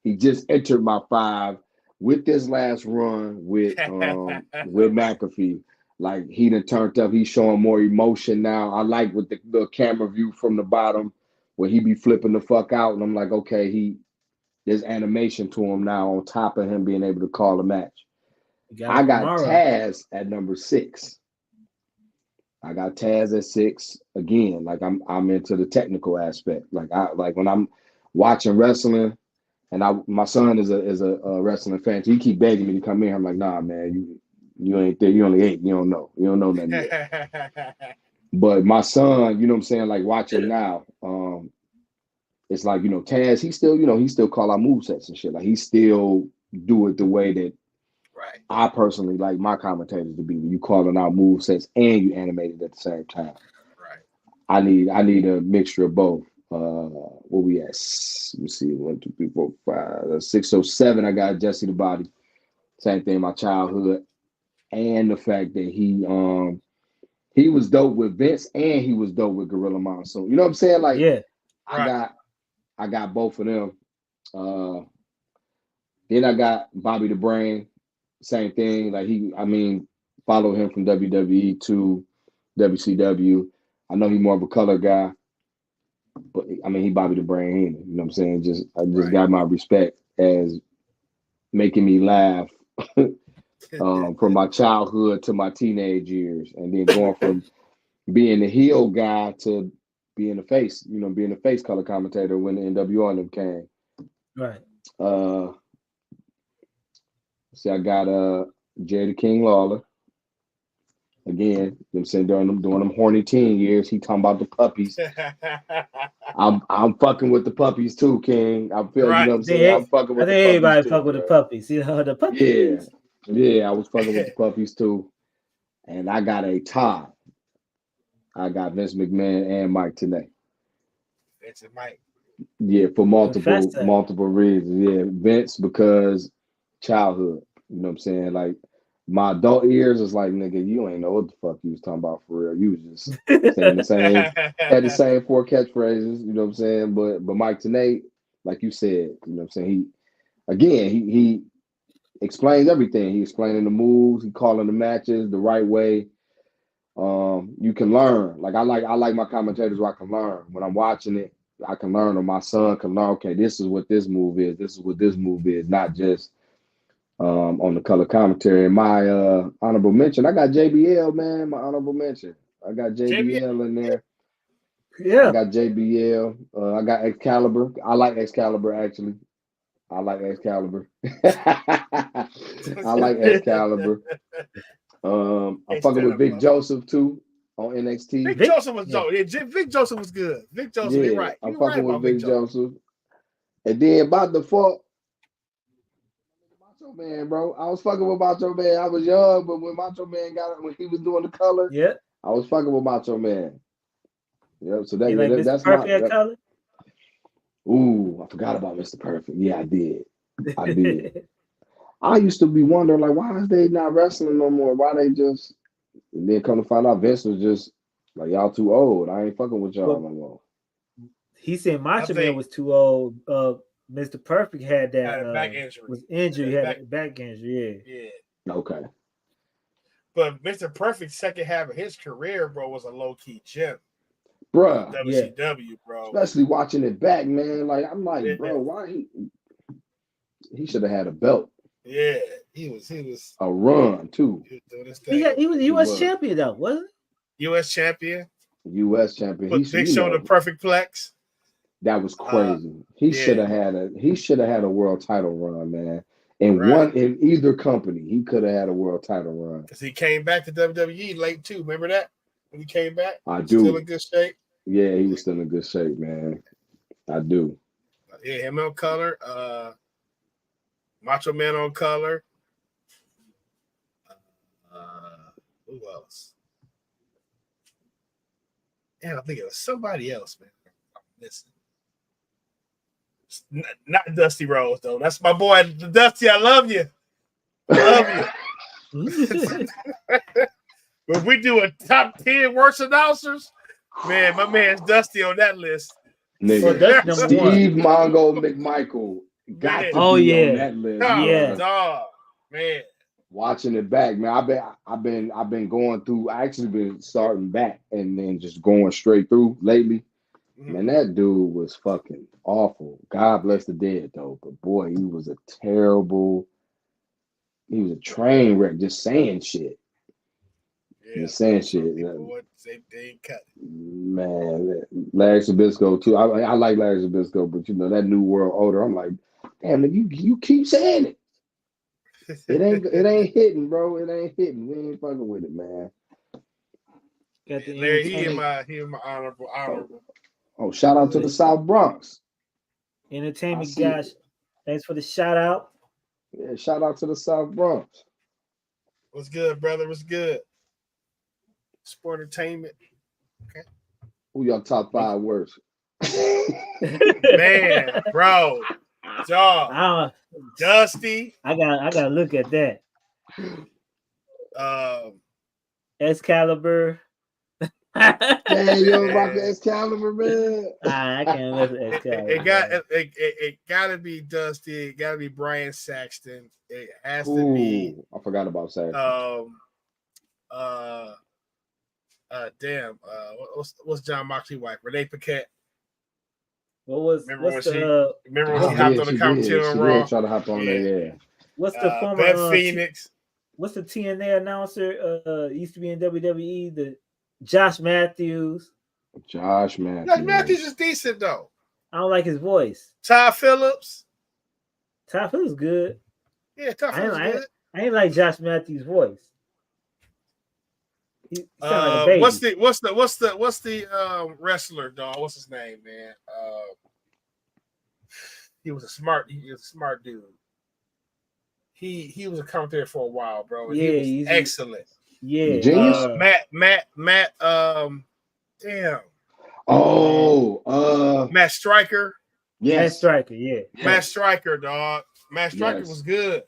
He just entered my 5 with this last run with McAfee. Like he done turned up. He's showing more emotion now. I like with the camera view from the bottom where he be flipping the fuck out. And I'm like, okay, there's animation to him now on top of him being able to call a match. I got Taz at number 6. I got Taz at 6 again. Like I'm into the technical aspect. Like when I'm watching wrestling, and my son is a wrestling fan. So he keep begging me to come in. I'm like, nah, man, you ain't there. You only 8. You don't know nothing yet. But my son, you know what I'm saying, like watching now, it's like, Taz, he still call out movesets and shit. Like he still do it the way that I personally like my commentators to be. When you calling out movesets and you animated at the same time. Right. I need a mixture of both. What we at? Let me see. 1, 2, 3, 4, 5, 6, 7. I got Jesse the Body. Same thing. My childhood, and the fact that he was dope with Vince and he was dope with Gorilla Monsoon. You know what I'm saying? Like, yeah. I got both of them. Then I got Bobby the Brain. Same thing. Like follow him from WWE to WCW. I know he's more of a color guy. But he Bobby the Brain, you know what I'm saying? I just got my respect as making me laugh from my childhood to my teenage years, and then going from being the heel guy to being the face, being the face color commentator when the NWO and them came. Right. See, I got Jerry the King Lawler. Again, I'm saying during them horny teen years, he talking about the puppies. I'm fucking with the puppies too, King. I feel you know what I'm saying. I'm fucking with the puppies. Everybody fuck with the puppies. The puppies. Yeah, I was fucking with the puppies too. And I got a tie. I got Vince McMahon and Mike Tenay. Vince and Mike. Yeah, for multiple reasons. Yeah, Vince because childhood. You know what I'm saying? Like my adult ears is like, nigga, you ain't know what the fuck you was talking about for real. You was just saying the same, had the same 4 catchphrases. You know what I'm saying? But Mike Tenay, like you said, you know what I'm saying? He explains everything. He explaining the moves. He calling the matches the right way. You can learn. Like I like my commentators where I can learn. When I'm watching it, I can learn, or my son can learn. Okay, this is what this move is. This is what this move is. Not just on the color commentary. And my honorable mention, I got JBL, man. My honorable mention. I got JBL in there. Yeah. I got JBL. I got Excalibur. I like Excalibur, actually. I like Excalibur. I like Excalibur. I'm fucking with Vic Joseph too on NXT. Vic Joseph was dope. Yeah, Vic Joseph was good. Vic Joseph, you're right. I'm fucking with Vic Joseph. And then by default, Macho Man, bro. I was fucking with Macho Man. I was young, but when Macho Man when he was doing the color, I was fucking with Macho Man. Yep. So that's my color. Ooh, I forgot about Mr. Perfect. Yeah, I did. I used to be wondering, like, why is they not wrestling no more? Why they just, and then come to find out Vince was just like, y'all too old. I ain't fucking with y'all no more. He said Macho Man was too old. Mr. Perfect had that back injury. Was injured. He had a back injury. Yeah. Okay. But Mr. Perfect's second half of his career, bro, was a low-key gem. Bruh. WCW, bro. Especially watching it back, man. Like, I'm like, bro, why he should have had a belt. Yeah, he was a run too. He was U.S. champion though, wasn't he? U.S. champion. U.S. champion. But Big Show the perfect plex. That was crazy. He should have had a world title run, man. And one in either company, he could have had a world title run. Because he came back to WWE late too. Remember that? When he came back? I do. Still in good shape? Yeah, he was still in good shape, man. I do. Yeah, him on color. Macho Man on color. Who else? Yeah, I think it was somebody else, man. I'm missing. Not Dusty Rhodes, though. That's my boy, Dusty. I love you. I love you. When we do a top 10 worst announcers, man, my man's Dusty on that list. Nigga, so Steve Mongo McMichael got to be on that list. Dog, man. Watching it back, man. I've been going through. I actually been starting back and then just going straight through lately. Man, that dude was fucking awful. God bless the dead though, but boy, he was a train wreck just saying shit. Yeah, just saying shit. They cut it. Man, Larry Zbyszko too. I like Larry Zbyszko, but you know that New World Order. I'm like, damn, you keep saying it. It ain't hitting, bro. It ain't hitting. We ain't fucking with it, man. Larry, he in my honorable. Oh, shout out to the South Bronx. Entertainment guys. Thanks for the shout out. Yeah, shout out to the South Bronx. What's good, brother? What's good? Sport entertainment. Okay. Who y'all top 5 worst? Man, bro. Dog. Dusty. I gotta look at that. Excalibur. Damn, you don't rock the Excalibur, man. I can't miss Excalibur. It gotta be Dusty. It gotta be Brian Saxton. It has to be. I forgot about Saxton. What's John Moxley's wife? Renee Paquette. Remember when she hopped on the commentary on Raw? Try to hop on there, yeah. What's the former Beth Phoenix? What's the TNA announcer? Used to be in WWE. The Josh Matthews. Josh Matthews is decent though. I don't like his voice. Ty Phillips. Ty Phillips good. Yeah, Ty Phillips good. I ain't like Josh Matthews' voice. He sound like a baby. What's the wrestler, dog? What's his name, man? He was a smart dude. He was a commentator for a while, bro. Yeah, he was excellent. Yeah. Matt damn. Matt Striker. Yes. Matt Striker, yeah. Matt Striker, dog. Matt Striker was good.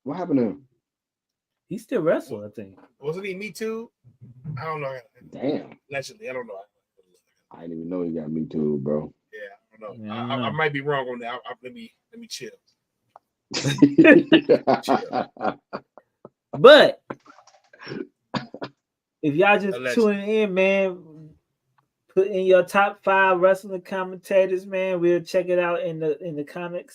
What happened to him? He still wrestle, I think. Wasn't he Me Too? I don't know. Damn. Allegedly, I don't know. I didn't even know he got Me Too, bro. Yeah, I don't know. Yeah, I don't know. I might be wrong on that. Let me chill. But if y'all just Allegedly. tuning in, man, put in your top 5 wrestling commentators, man. We'll check it out in the comment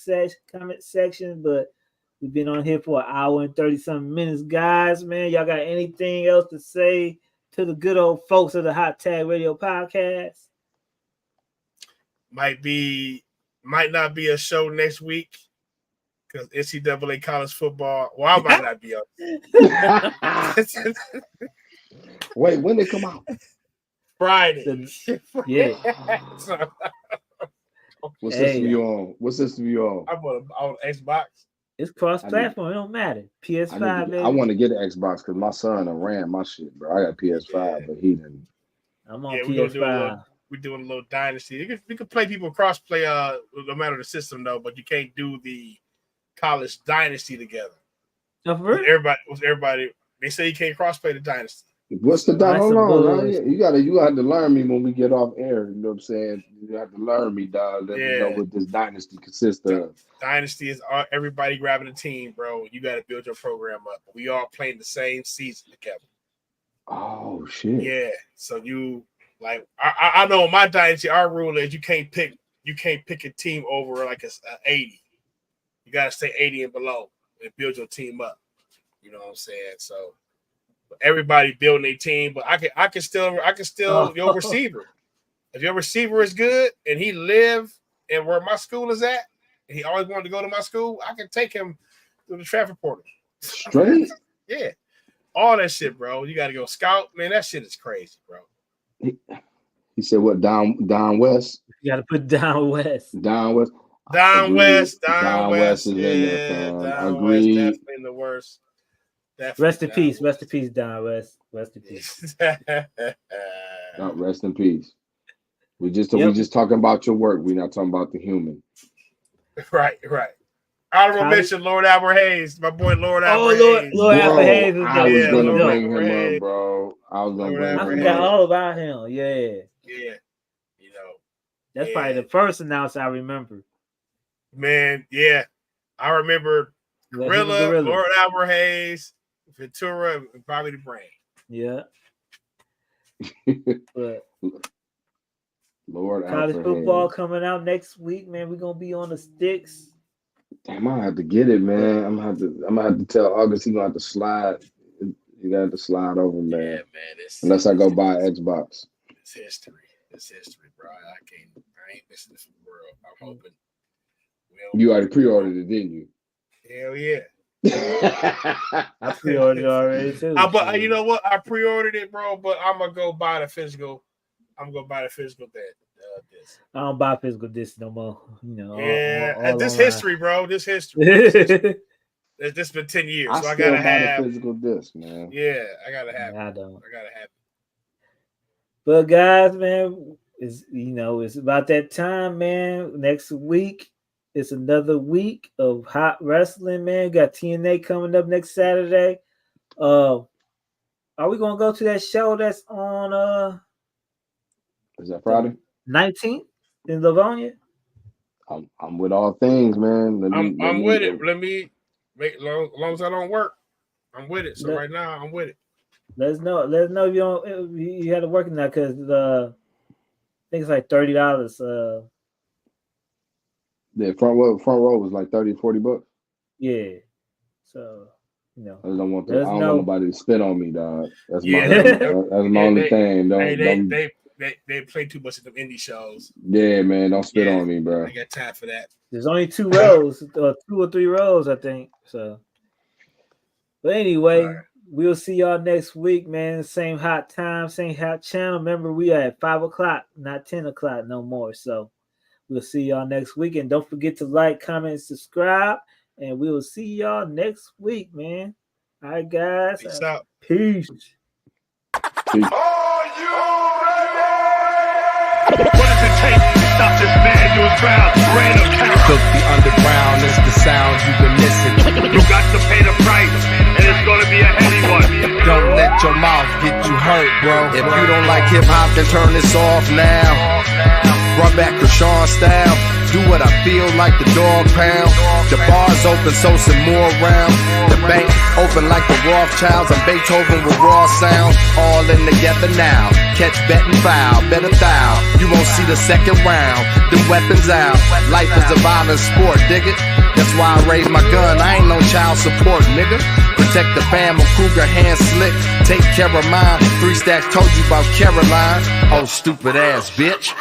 section. But we've been on here for an hour and 30-something minutes, guys. Man, y'all got anything else to say to the good old folks of the Hot Tag Radio Podcast? Might not be a show next week because NCAA college football. Well, I might not be up. Wait, when they come out? Friday. Yeah. What system you on? What system you on? I'm on Xbox. It's cross-platform. It don't matter. PS5, I want to get an Xbox because my son ran my shit, bro. I got PS5, but he didn't. I'm on PS5. We're doing a little dynasty. You can play people cross-play, no matter the system, though, but you can't do the college dynasty together. Everybody, they say you can't cross-play the dynasty. What's the dynasty? Hold on, you have to learn me when we get off air. You know what I'm saying? You have to learn me, dog. Let me know what this dynasty consists of. Dynasty is everybody grabbing a team, bro. You got to build your program up. We all playing the same season together. Oh shit! Yeah, so you like I know my dynasty. Our rule is you can't pick a team over like a 80. You got to stay 80 and below and build your team up. You know what I'm saying? So everybody building a team, but I can still your receiver. If your receiver is good and he live and where my school is at, and he always wanted to go to my school, I can take him to the transfer portal. Straight? Yeah. All that shit, bro. You got to go scout. Man, that shit is crazy, bro. He said what, down west? You got to put down west. Down west. Down west is in there, fam. Down west definitely the worst. Definitely rest in peace. Rest in peace, Down West. Rest in peace. No, rest in peace. We just talking about your work. We're not talking about the human. Right. Honorable mention, Lord Albert Hayes, my boy Lord Albert Hayes. Lord Albert Hayes. I was gonna bring him up, bro. I forgot all about him. Yeah. You know, that's probably the first announcer I remember. Man, yeah, I remember Gorilla, Lord Albert Hayes, Ventura, and probably the Brain. Yeah. But Lord college Albert football Hayes. coming out next week, man. We're gonna be on the sticks. Damn, I have to get it, man. I'm gonna have to tell August he's gonna have to slide. You got to slide over, man. Yeah, man. Unless I go buy an Xbox. It's history. It's history, bro. I ain't missing this world. I'm hoping. You already pre-ordered it, didn't you? Hell yeah. I pre-ordered it already too. But you know what? I pre-ordered it, bro. But I'm gonna go buy the physical. I'm gonna buy the physical disc. I don't buy physical disc no more. You know. Yeah, this history, bro. This history. This been 10 years, so I gotta have a physical disc, man. Yeah, I gotta have. I don't. I gotta have it. But guys, man, it's about that time, man. Next week. It's another week of hot wrestling, man. Got TNA coming up next Saturday. Are we gonna go to that show that's on is that Friday? 19th in Livonia? I'm with all things, man. I'm with it. Let me make as long as I don't work. I'm with it. So right now I'm with it. Let us know if you had to work in that because I think it's like $30. The front row was like $30-$40. Yeah. So, I don't want nobody to spit on me, dog. That's my only thing. They play too much of them indie shows. Yeah, man, don't spit on me, bro. I got time for that. There's only 2 rows, or 2 or 3 rows, I think. So, but anyway, we'll see y'all next week, man. Same hot time, same hot channel. Remember, we are at 5:00, not 10:00 no more. So. We'll see y'all next week. And don't forget to like, comment, and subscribe. And we will see y'all next week, man. All right, guys. Peace out. Peace. Are you ready? What does it take to stop this manual crowd? Reign of terror. The underground is the sound you've been missing. You got to pay the price. bro. If you don't like hip hop, then turn this off now. Run back to Sean style. Do what I feel like the dog pound. The bar's open, so some more round. The bank open like the Rothschilds and Beethoven with raw sound. All in together now. Catch, bet, and foul. Better thou. You won't see the second round. The weapons out. Life is a violent sport, dig it? That's why I raise my gun. I ain't no child support, nigga. Protect the fam, a Kruger hand slick. Take care of mine. 3 stacks told you about Caroline. Oh, stupid ass bitch.